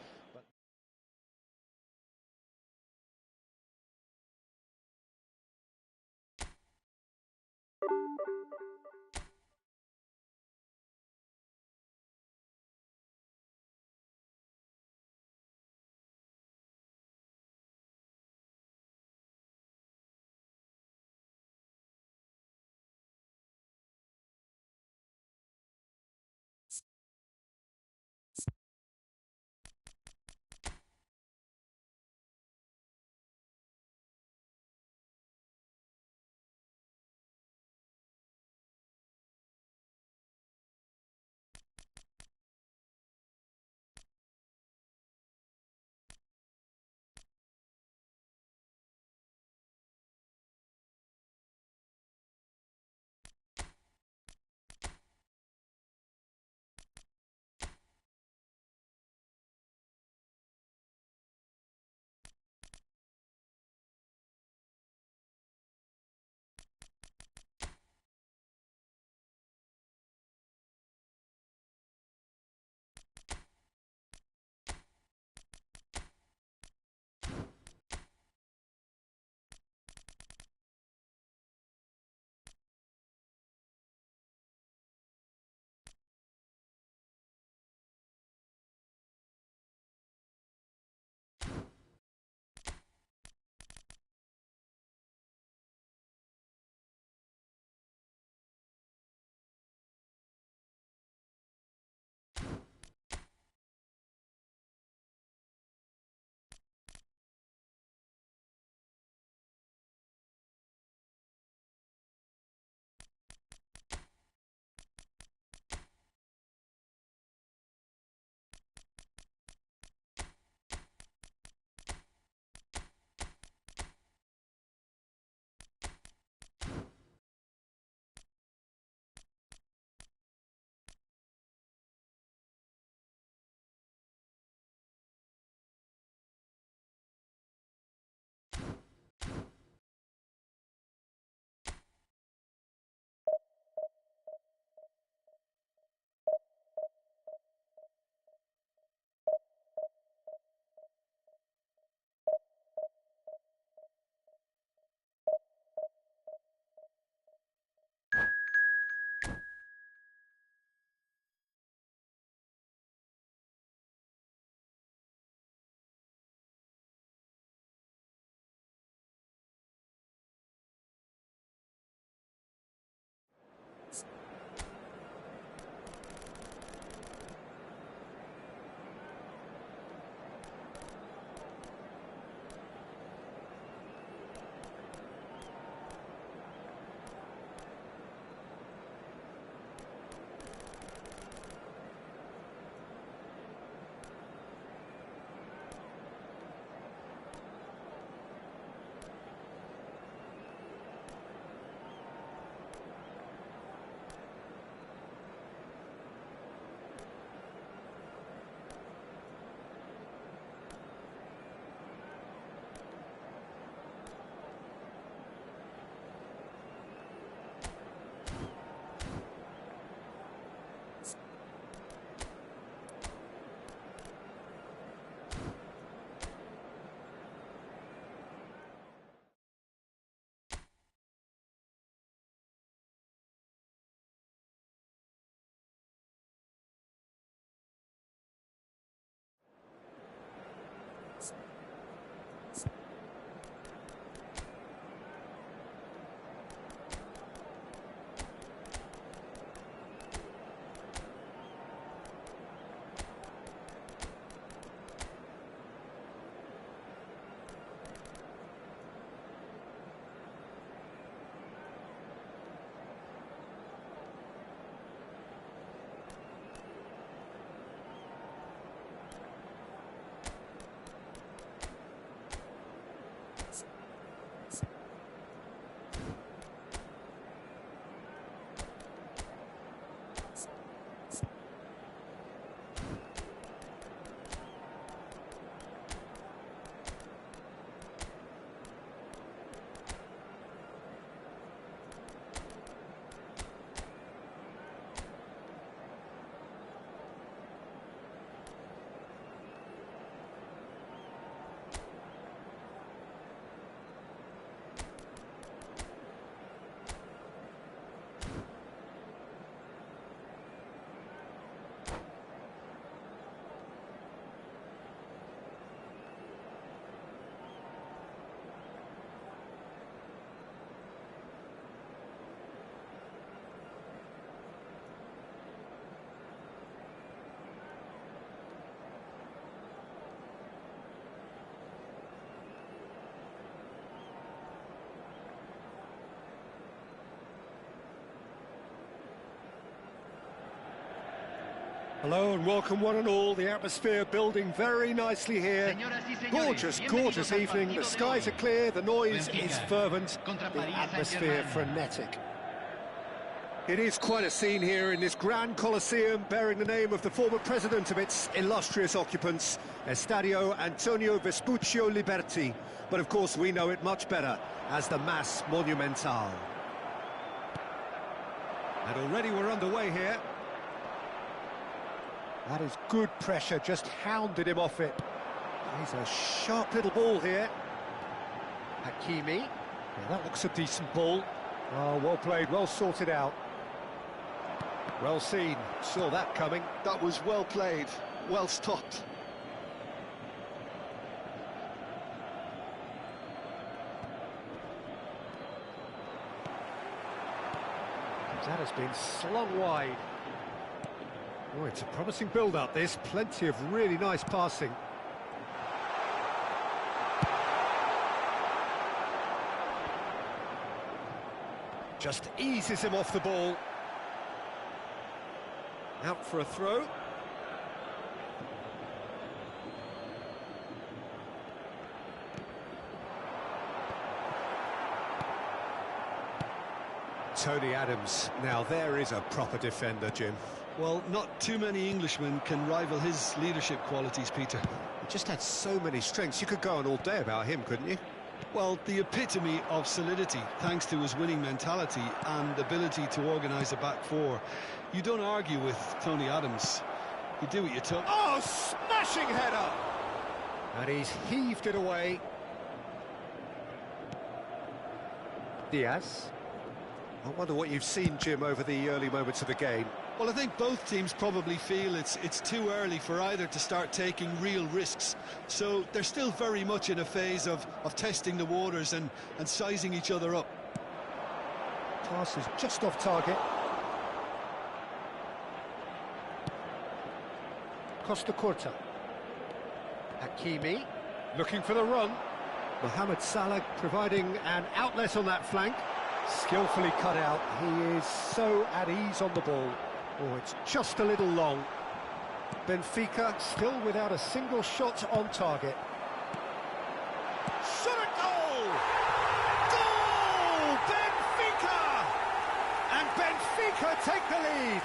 Hello and welcome one and all. The atmosphere building very nicely here. Gorgeous, gorgeous evening. The skies are clear, the noise is fervent, the atmosphere frenetic. It is quite a scene here in this grand Colosseum, bearing the name of the former president of its illustrious occupants, Estadio Antonio Vespuccio Liberti. But of course we know it much better as the Mas Monumental. And already we're underway here. That is good pressure, just hounded him off it. He's a sharp little ball here. Hakimi. Yeah, that looks a decent ball. Oh, well played, well sorted out. Well seen, saw that coming.
That was well played, well stopped.
That has been slung wide. Oh, it's a promising build-up, this. Plenty of really nice passing. Just eases him off the ball. Out for a throw. Tony Adams. Now there is a proper defender, Jim.
Well, not too many Englishmen can rival his leadership qualities, Peter.
He just had so many strengths. You could go on all day about him, couldn't you?
Well, the epitome of solidity, thanks to his winning mentality and ability to organise a back four. You don't argue with Tony Adams. You do what you took.
Oh, smashing header! And he's heaved it away. Diaz. I wonder what you've seen, Jim, over the early moments of the game.
Well, I think both teams probably feel it's too early for either to start taking real risks. So they're still very much in a phase of testing the waters and sizing each other up.
Pass is just off target. Costa Curta. Hakimi looking for the run. Mohamed Salah providing an outlet on that flank. Skillfully cut out. He is so at ease on the ball. Oh, it's just a little long. Benfica still without a single shot on target. Shot at goal! Goal! Benfica! And Benfica take the lead.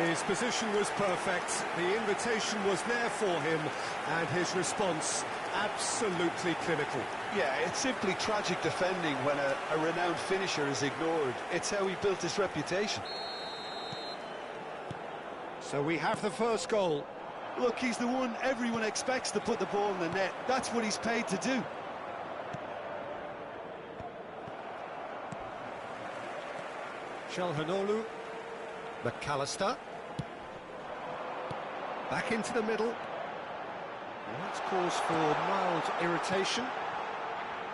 His position was perfect, the invitation was there for him, and his response absolutely clinical.
Yeah, it's simply tragic defending when a renowned finisher is ignored. It's how he built his reputation.
So we have the first goal.
Look, he's the one everyone expects to put the ball in the net. That's what he's paid to do.
Calhanoglu. McAllister. Back into the middle. Well, that's cause for mild irritation.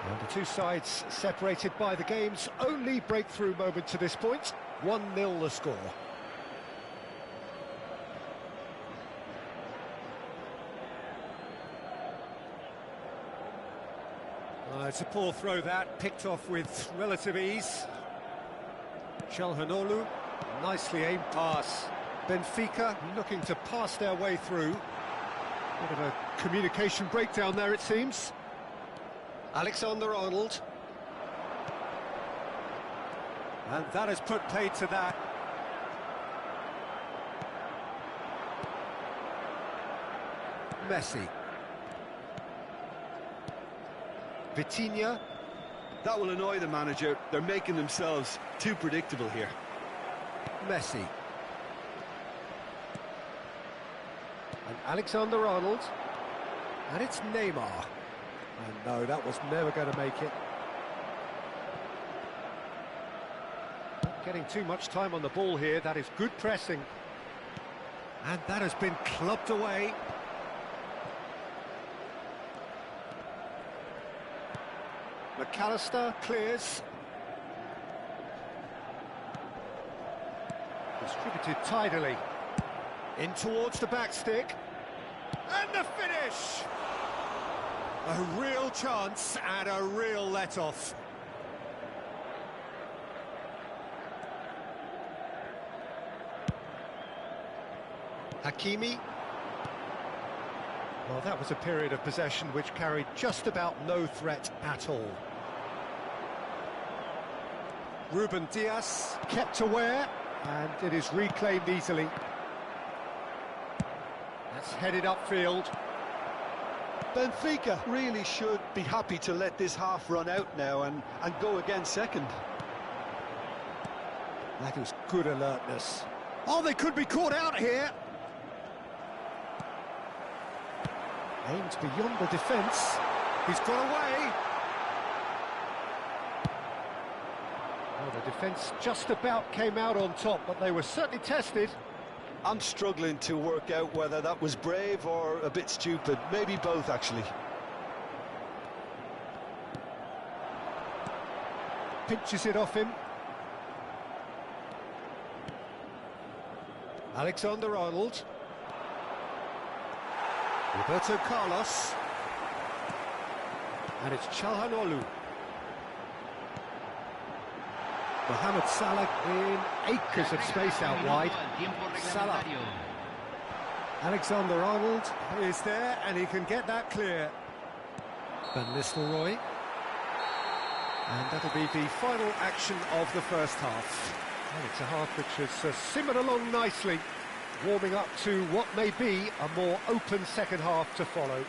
And the two sides separated by the game's only breakthrough moment to this point. 1-0 the score. It's a poor throw that, picked off with relative ease. Calhanoglu. Nicely aimed pass. Benfica looking to pass their way through. Bit of a communication breakdown there, it seems. Alexander-Arnold. And that has put paid to that. Messi. Vitinha.
That will annoy the manager. They're making themselves too predictable here.
Messi. And Alexander-Arnold. And it's Neymar. And no, that was never going to make it. Not getting too much time on the ball here. That is good pressing. And that has been clubbed away. McAllister clears. Distributed tidily. In towards the back stick. And the finish! A real chance and a real let-off.
Hakimi. Well, that was a period of possession which carried just about no threat at all. Ruben Dias kept aware, and it is reclaimed easily. That's headed upfield.
Benfica really should be happy to let this half run out now and go again second.
That is good alertness. Oh, they could be caught out here. Aims beyond the defence. He's got away. Well, the defence just about came out on top, but they were certainly tested.
I'm struggling to work out whether that was brave or a bit stupid. Maybe both, actually.
Pinches it off him. Alexander-Arnold. Roberto Carlos. And it's Çalhanoğlu. Mohamed Salah in acres of space out wide. Salah. Alexander-Arnold is there, and he can get that clear. Van Nistelrooy. And that'll be the final action of the first half. And it's a half which has simmered along nicely, warming up to what may be a more open second half to follow.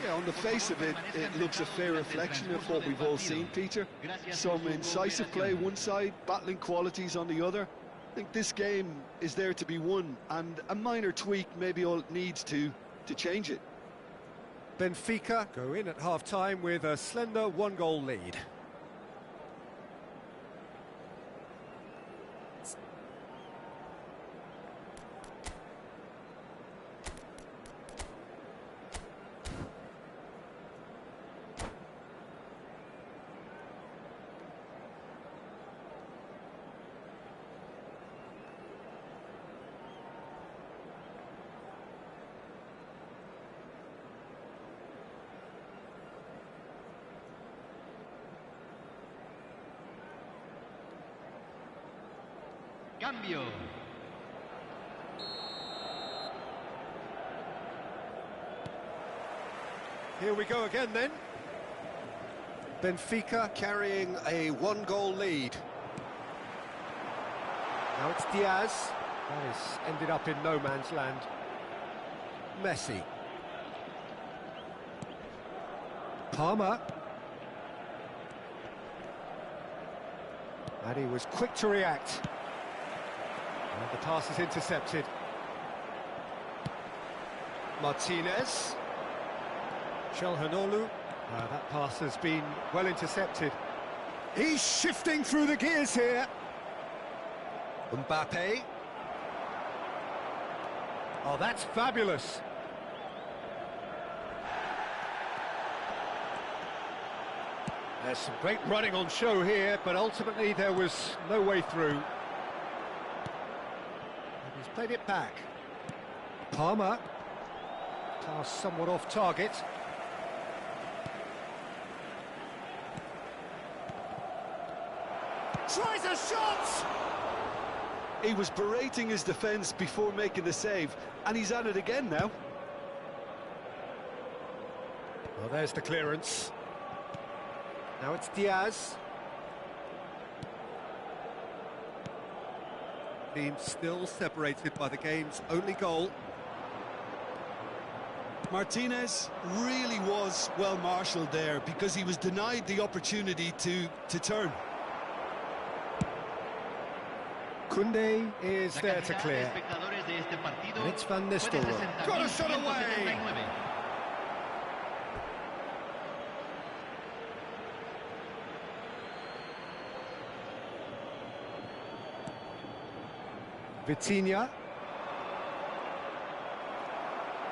Yeah, on the face of it, it looks a fair reflection of what we've all seen, Peter. Some incisive play one side, battling qualities on the other. I think this game is there to be won, and a minor tweak maybe all it needs to change it.
Benfica go in at half-time with a slender one-goal lead.
Cambio.
Here we go again then. Benfica carrying a one-goal lead. Now it's Diaz. That has ended up in no man's land. Messi. Palmer. And he was quick to react. And the pass is intercepted. Martinez. Çalhanoğlu. That pass has been well intercepted. He's shifting through the gears here. Mbappe. Oh, that's fabulous. There's some great running on show here, but ultimately there was no way through. And he's played it back. Palmer. Pass somewhat off target. Tries a shot!
He was berating his defence before making the save, and he's at it again now.
Well, there's the clearance. Now it's Diaz. Team still separated by the game's only goal.
Martinez really was well marshalled there because he was denied the opportunity to turn.
Koundé is there to clear. And it's Van Nistelrooy. Got a shot away! Vitinha.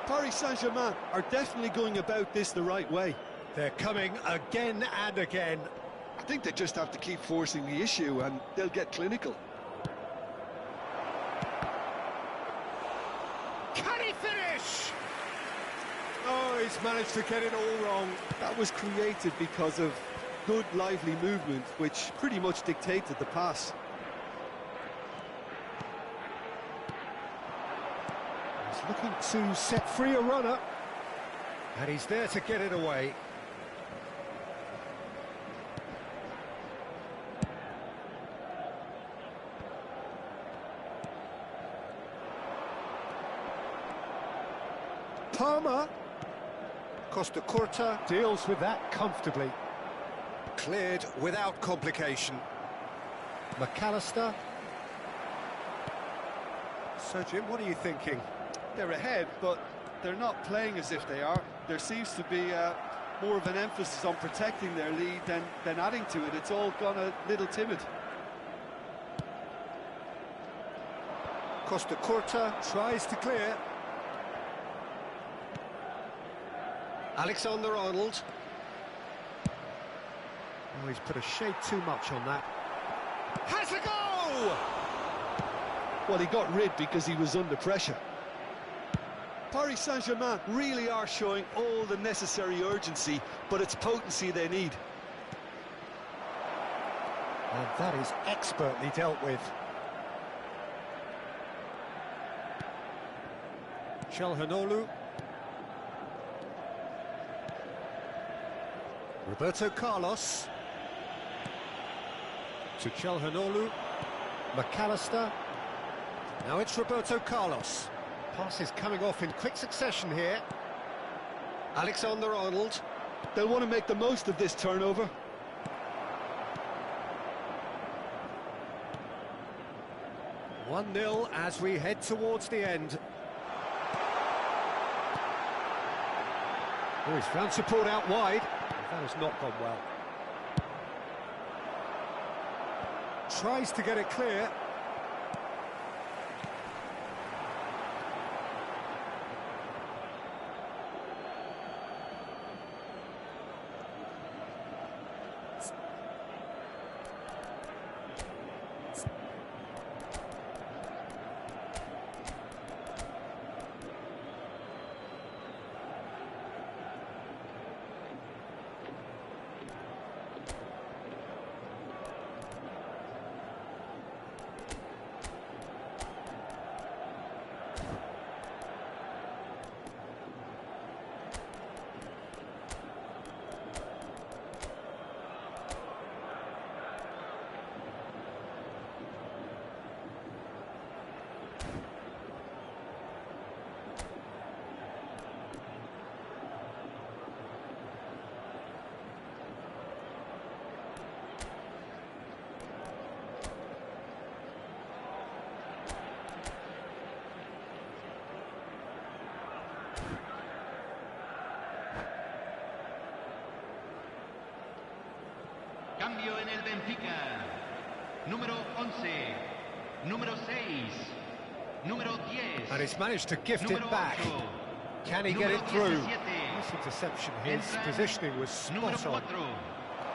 Paris Saint-Germain are definitely going about this the right way.
They're coming again and again.
I think they just have to keep forcing the issue and they'll get clinical.
Can he finish? Oh, he's managed to get it all wrong.
That was created because of good, lively movement, which pretty much dictated the pass.
He's looking to set free a runner. And he's there to get it away. Palmer. Costa Curta deals with that comfortably. Cleared without complication. McAllister. So, Jim, what are you thinking?
They're ahead, but they're not playing as if they are. There seems to be more of an emphasis on protecting their lead than adding to it. It's all gone a little timid.
Costa Curta tries to clear. Alexander-Arnold. Oh, he's put a shade too much on that. Has a go!
Well, he got rid because he was under pressure. Paris Saint-Germain really are showing all the necessary urgency, but it's potency they need.
And that is expertly dealt with. Calhanoglu. Roberto Carlos. To Calhanoglu. McAllister. Now it's Roberto Carlos. Passes coming off in quick succession here. Alexander-Arnold.
They'll want to make the most of this turnover.
One-nil as we head towards the end. Oh, he's found support out wide. That has not gone well. Tries to get it clear.
Cambio en el Benfica. Número 11. Número 6. Número 10.
And he's managed to gift it back. Can he get it through? Nice interception. His positioning was spot on.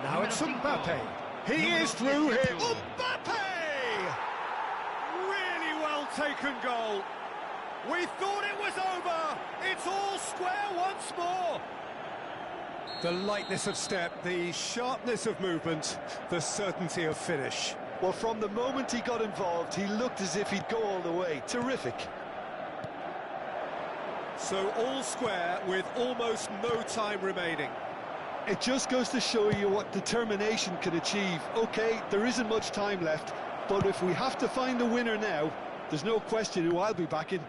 Now it's Mbappe. He is through here. Mbappe! Really well taken goal. We thought it was over. It's all square once more. The lightness of step, the sharpness of movement, the certainty of finish.
Well, from the moment he got involved, he looked as if he'd go all the way. Terrific.
So all square with almost no time remaining.
It just goes to show you what determination can achieve. OK, there isn't much time left, but if we have to find the winner now, there's no question who I'll be backing.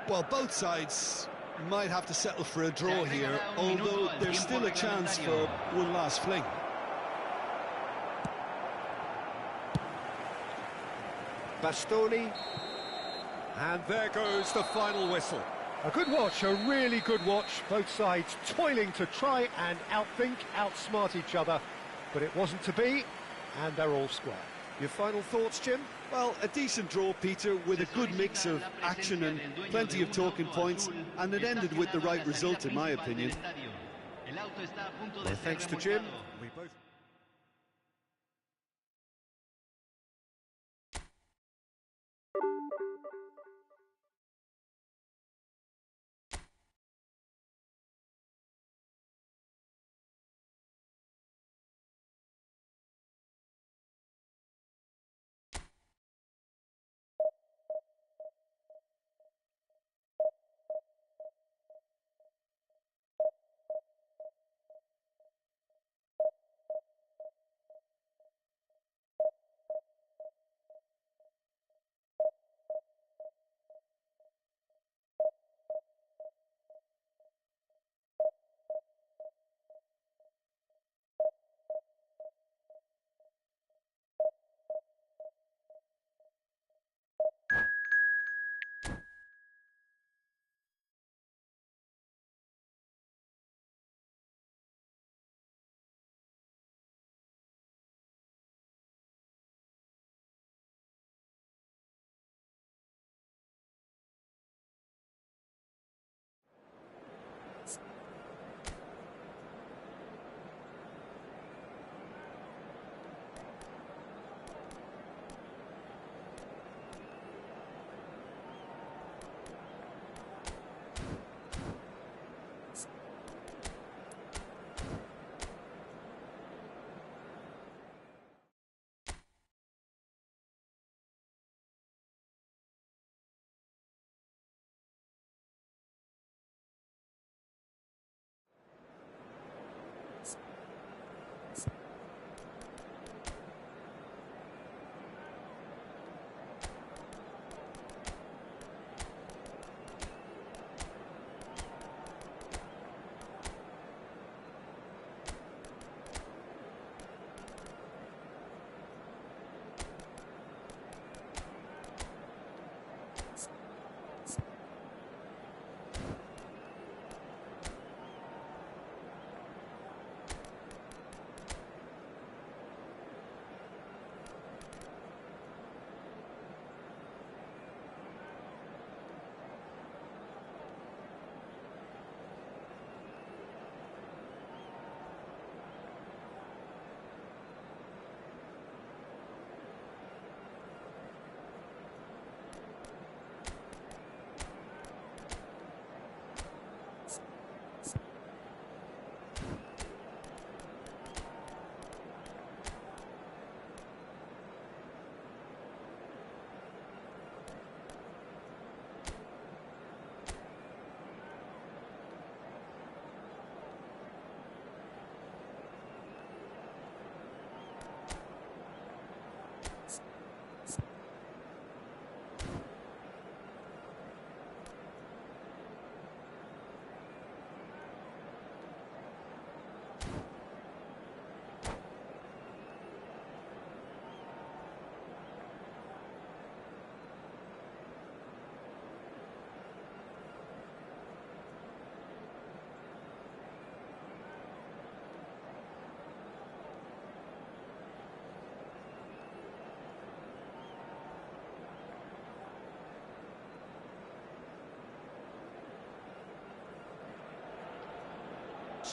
Well, both sides might have to settle for a draw here, although there's still a chance for one last fling.
Bastoni. And there goes the final whistle. A good watch, a really good watch. Both sides toiling to try and outthink, outsmart each other. But it wasn't to be, and they're all square. Your final thoughts, Jim?
Well, a decent draw, Peter, with a good mix of action and plenty of talking points, and it ended with the right result, in my opinion.
Well, thanks to Jim. We both...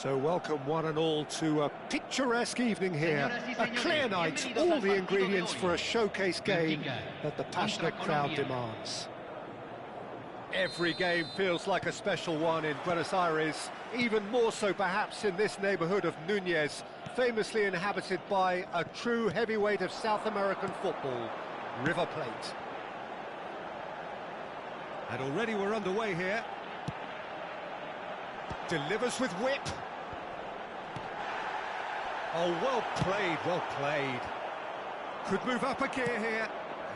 So welcome one and all to a picturesque evening here, a clear night, all the ingredients for a showcase game that the passionate crowd demands. Every game feels like a special one in Buenos Aires, even more so perhaps in this neighbourhood of Núñez, famously inhabited by a true heavyweight of South American football, River Plate. And already we're underway here. Delivers with whip. Oh, well played, well played. Could move up a gear here.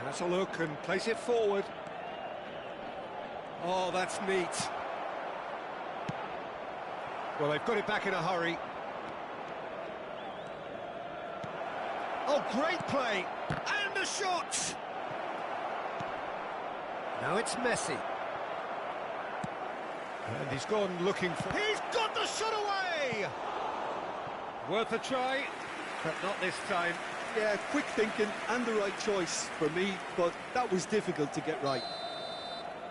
Has a look and place it forward. Oh, that's neat. Well, they've got it back in a hurry. Oh, great play. And a shot. Now it's Messi. And he's gone looking for... He's got the shot away! Worth a try, but not this time.
Yeah, quick thinking and the right choice for me, but that was difficult to get right.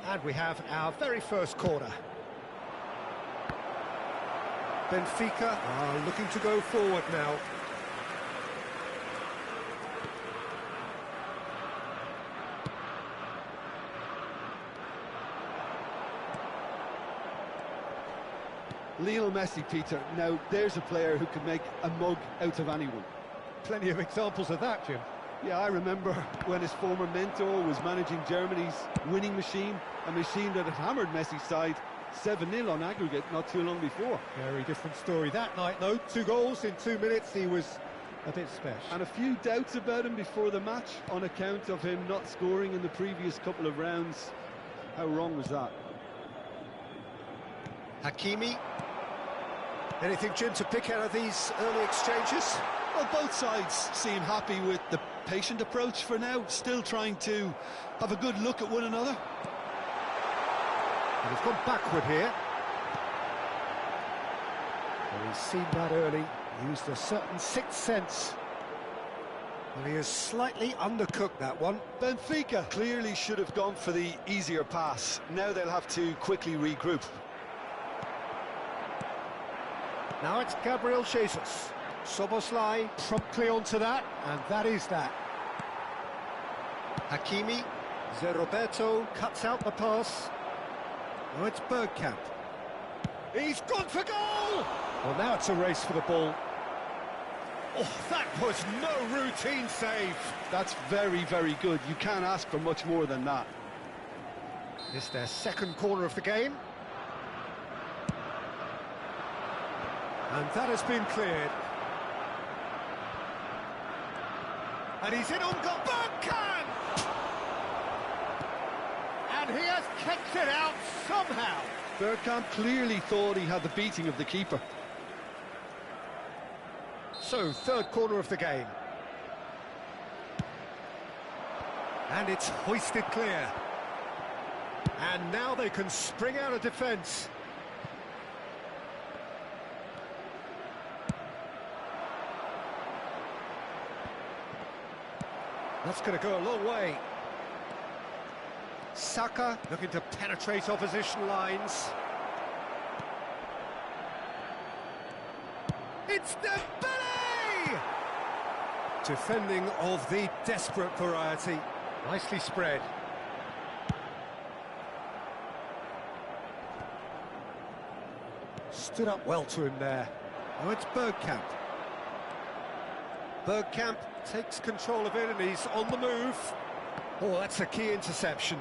And we have our very first corner. Benfica are looking to go forward now.
Lionel Messi, Peter. Now, there's a player who can make a mug out of anyone.
Plenty of examples of that, Jim.
Yeah, I remember when his former mentor was managing Germany's winning machine, a machine that had hammered Messi's side 7-0 on aggregate not too long before.
Very different story that night, though. 2 goals in 2 minutes, he was a bit special.
And a few doubts about him before the match on account of him not scoring in the previous couple of rounds. How wrong was that?
Hakimi. Anything, Jim, to pick out of these early exchanges?
Well, both sides seem happy with the patient approach for now, still trying to have a good look at one another.
And he's gone backward here. Well, he's seen that early, used a certain sixth sense. And he has slightly undercooked that one.
Benfica clearly should have gone for the easier pass. Now they'll have to quickly regroup.
Now it's Gabriel Jesus. Soboslai promptly onto that, and that is that. Hakimi, Zé Roberto cuts out the pass. Now it's Bergkamp. He's gone for goal! Well, now it's a race for the ball. Oh, that was no routine save.
That's very, very good. You can't ask for much more than that.
It's their second corner of the game. And that has been cleared. And he's in on goal. Bergkamp! And he has kicked it out somehow.
Bergkamp clearly thought he had the beating of the keeper.
So, third corner of the game. And it's hoisted clear. And now they can spring out of defence. That's going to go a long way. Saka looking to penetrate opposition lines. It's Dembele! Defending of the desperate variety. Nicely spread. Stood up well to him there. Now it's Bergkamp. Bergkamp takes control of it and he's on the move. Oh, that's a key interception.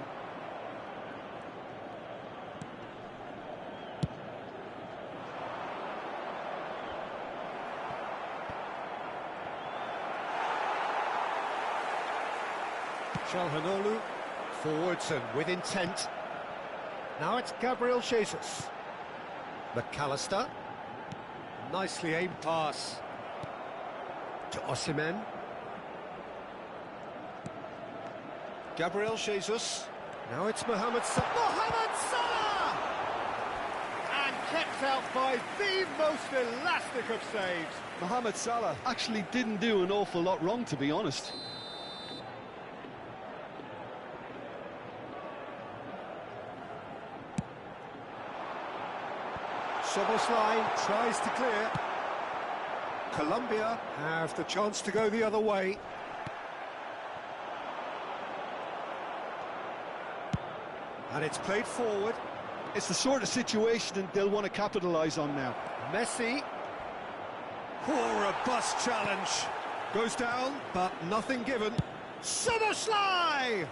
Çalhanoğlu forwards and with intent. Now it's Gabriel Jesus. McAllister. Nicely aimed pass to Osimhen. Gabriel Jesus. Now it's Mohamed Salah. Mohamed Salah! And kept out by the most elastic of saves.
Mohamed Salah actually didn't do an awful lot wrong, to be honest.
Subscreve tries to clear. Colombia have the chance to go the other way. And it's played forward.
It's the sort of situation they'll want to capitalise on now.
Messi. Oh, robust challenge. Goes down, but nothing given. Subscreve!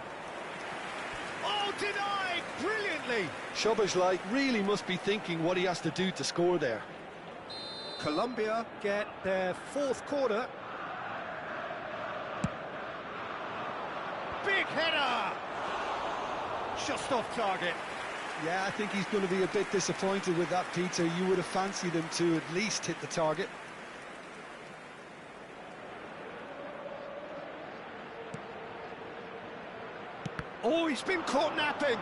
Oh, denied brilliantly.
Subscreve really must be thinking what he has to do to score there.
Colombia get their fourth corner. Big header! Just off target.
Yeah, I think he's going to be a bit disappointed with that, Peter. You would have fancied him to at least hit the target.
Oh, he's been caught napping.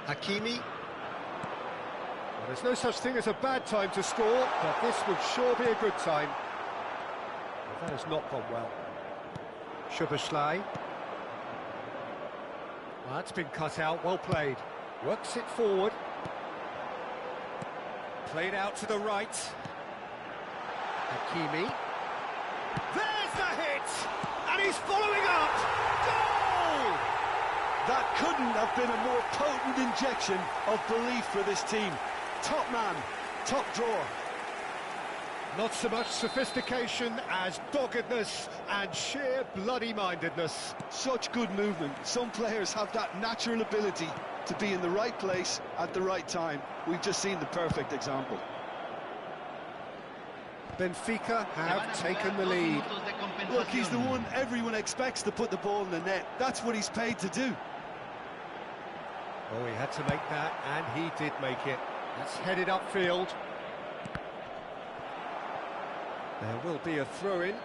Hakimi. Well, there's no such thing as a bad time to score, but this would sure be a good time. Well, that has not gone well. Subscreve. Well, that's been cut out, well played. Works it forward. Played out to the right. Hakimi. There's the hit! And he's following up! Goal!
That couldn't have been a more potent injection of belief for this team. Top man, top drawer.
Not so much sophistication as doggedness and sheer bloody-mindedness.
Such good movement. Some players have that natural ability to be in the right place at the right time. We've just seen the perfect example.
Benfica have taken the lead.
Look, he's the one everyone expects to put the ball in the net. That's what he's paid to do.
Oh, he had to make that, and he did make it. It's headed upfield. There will be a throw-in.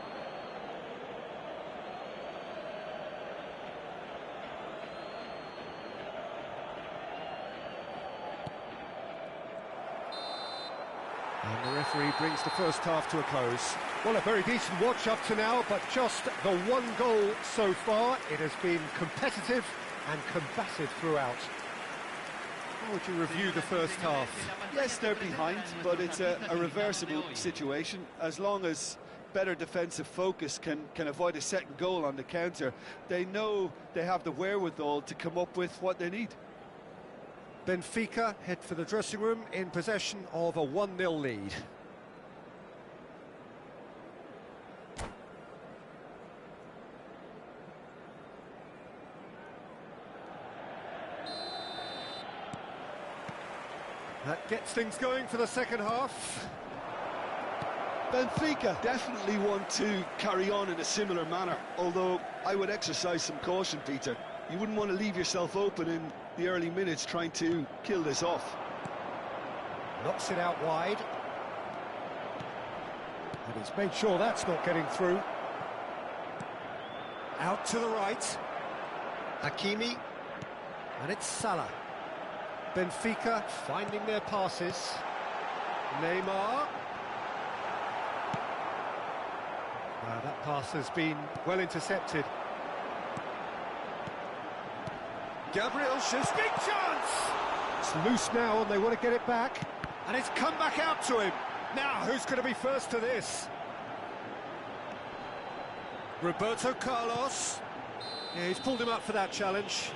And the referee brings the first half to a close. Well, a very decent watch up to now, but just the one goal so far. It has been competitive and combative throughout. How would you review the first half?
Yes, they're behind, but it's a reversible situation. As long as better defensive focus can avoid a second goal on the counter, they know they have the wherewithal to come up with what they need.
Benfica head for the dressing room in possession of a 1-0 lead. That gets things going for the second half.
Benfica definitely want to carry on in a similar manner, although I would exercise some caution, Peter. You wouldn't want to leave yourself open in the early minutes trying to kill this off.
Knocks it out wide. And he's made sure that's not getting through. Out to the right. Hakimi. And it's Salah. Benfica finding their passes. Neymar. That pass has been well intercepted. Gabriel shoots, big chance! It's loose now and they want to get it back. And it's come back out to him. Now, who's going to be first to this? Roberto Carlos. Yeah, he's pulled him up for that challenge.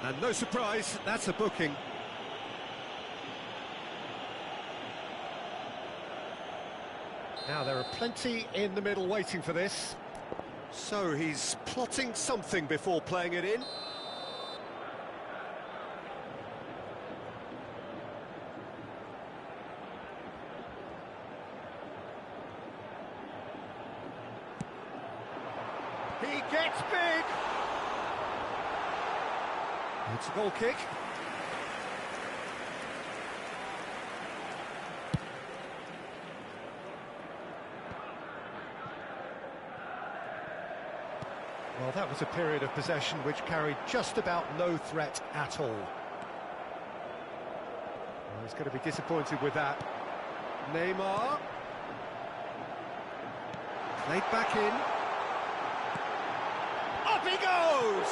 And no surprise, that's a booking. Now, there are plenty in the middle waiting for this. So he's plotting something before playing it in. He gets big. It's a goal kick. Well, that was a period of possession which carried just about no threat at all. Well, he's going to be disappointed with that. Neymar. Played back in. Up he goes!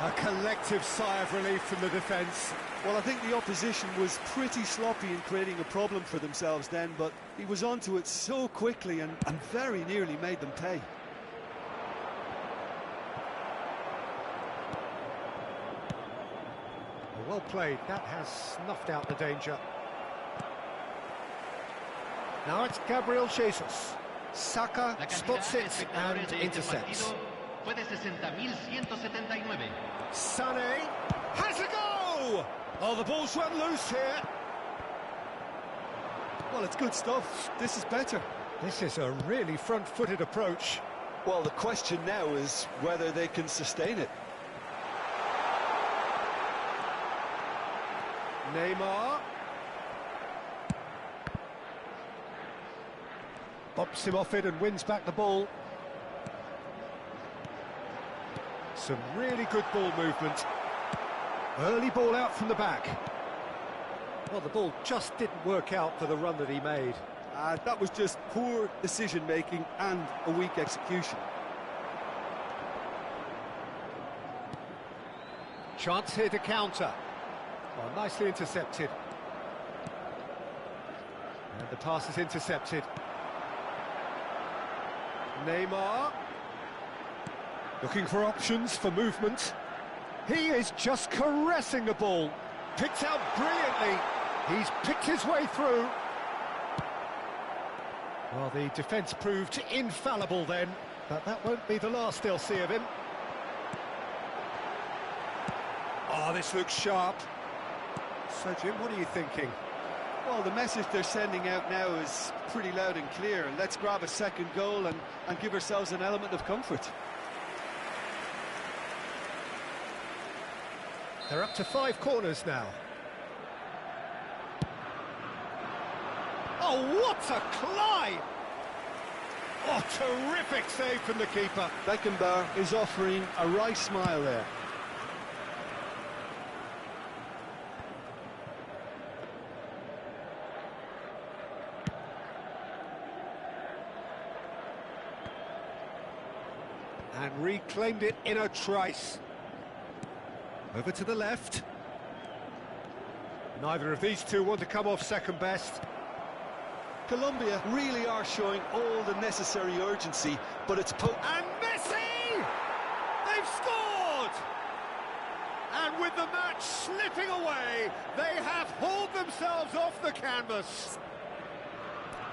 A collective sigh of relief from the defence.
Well, I think the opposition was pretty sloppy in creating a problem for themselves then, but he was onto it so quickly and very nearly made them pay.
Well played, that has snuffed out the danger. Now it's Gabriel Jesus. Saka spots it and intercepts.
Fue de 60.179.
Sané has a go! Oh, the ball's run loose here.
Well, it's good stuff. This is better.
This is a really front-footed approach.
Well, the question now is whether they can sustain it.
Neymar. Bops him off it and wins back the ball. Some really good ball movement. Early ball out from the back. Well, the ball just didn't work out for the run that he made.
That was just poor decision-making and a weak execution.
Chance here to counter. Well, nicely intercepted. And the pass is intercepted. Neymar. Looking for options for movement. He is just caressing the ball. Picked out brilliantly. He's picked his way through. Well, the defence proved infallible then, but that won't be the last they'll see of him. Oh, this looks sharp. So, Jim, what are you thinking?
Well, the message they're sending out now is pretty loud and clear. Let's grab a second goal and give ourselves an element of comfort.
They're up to 5 corners now. Oh, what a climb! Oh, terrific save from the keeper.
Beckenbauer is offering a wry smile there.
And reclaimed it in a trice. Over to the left. Neither of these two want to come off second best.
Colombia really are showing all the necessary urgency, but it's...
And Messi! They've scored! And with the match slipping away, they have hauled themselves off the canvas.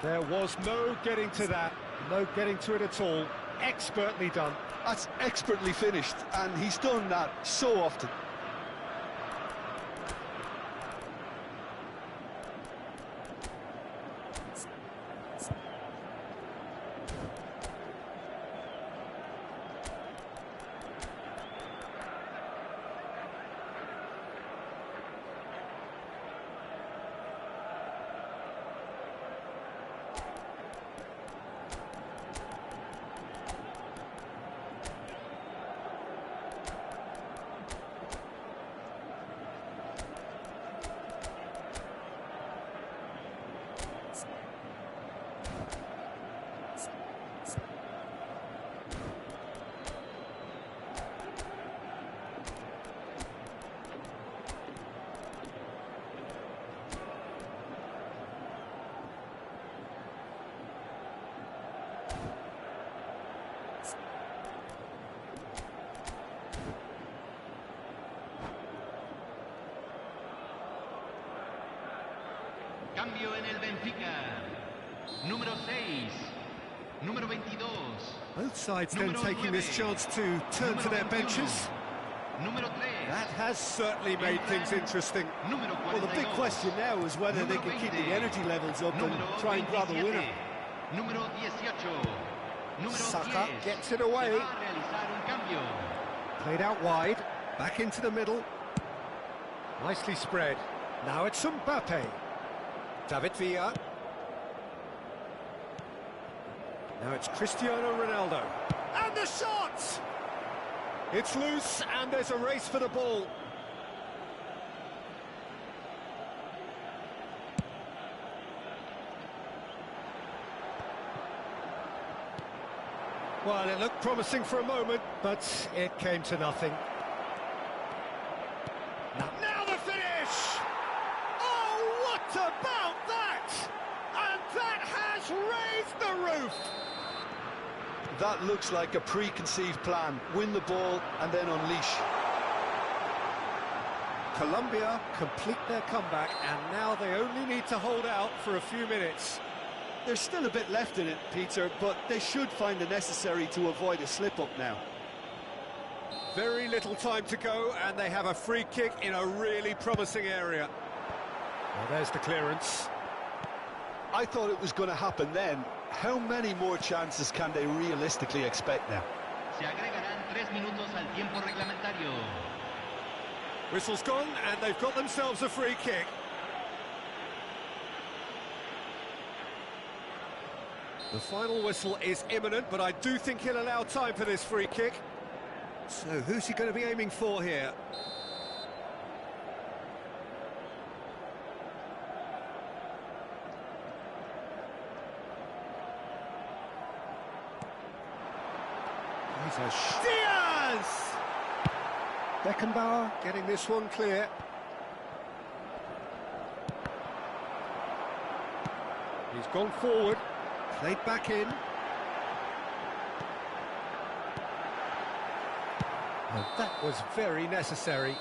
There was no getting to that, no getting to it at all. Expertly done.
That's expertly finished, and he's done that so often.
Cambio en el Benfica. Número 6. Número 22.
Both sides then taking this chance to turn to their benches.
Número 3.
That has certainly made things interesting.
Well, the big question now is whether they can keep the energy levels up and try and grab a winner.
Número 18. Número
Saka
10.
gets it away.
Va a realizar un cambio.
Played out wide, back into the middle. Nicely spread. Now it's Mbappe. David Villa. Now it's Cristiano Ronaldo. And the shot! It's loose, and there's a race for the ball. Well, it looked promising for a moment, but it came to nothing. Now the finish! Oh, what about that? And that has raised the roof!
That looks like a preconceived plan. Win the ball and then unleash.
Colombia complete their comeback, and now they only need to hold out for a few minutes.
There's still a bit left in it, Peter, but they should find the necessary to avoid a slip-up now.
Very little time to go, and they have a free kick in a really promising area. Well, there's the clearance.
I thought it was going to happen then. How many more chances can they realistically expect now?
Se agregarán 3 minutos al tiempo reglamentario.
Whistle's gone, and they've got themselves a free kick. The final whistle is imminent, but I do think he'll allow time for this free kick. So who's he going to be aiming for here? He's a
Diaz!
Beckenbauer getting this one clear. He's gone forward, played back in. And that was very necessary.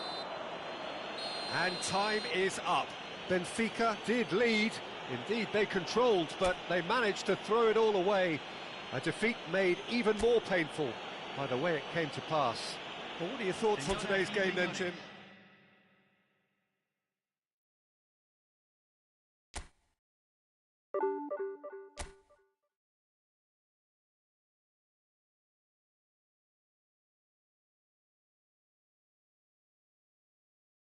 And time is up. Benfica did lead. Indeed, they controlled, but they managed to throw it all away. A defeat made even more painful by the way it came to pass. Well, what are your thoughts on today's game then, Jim?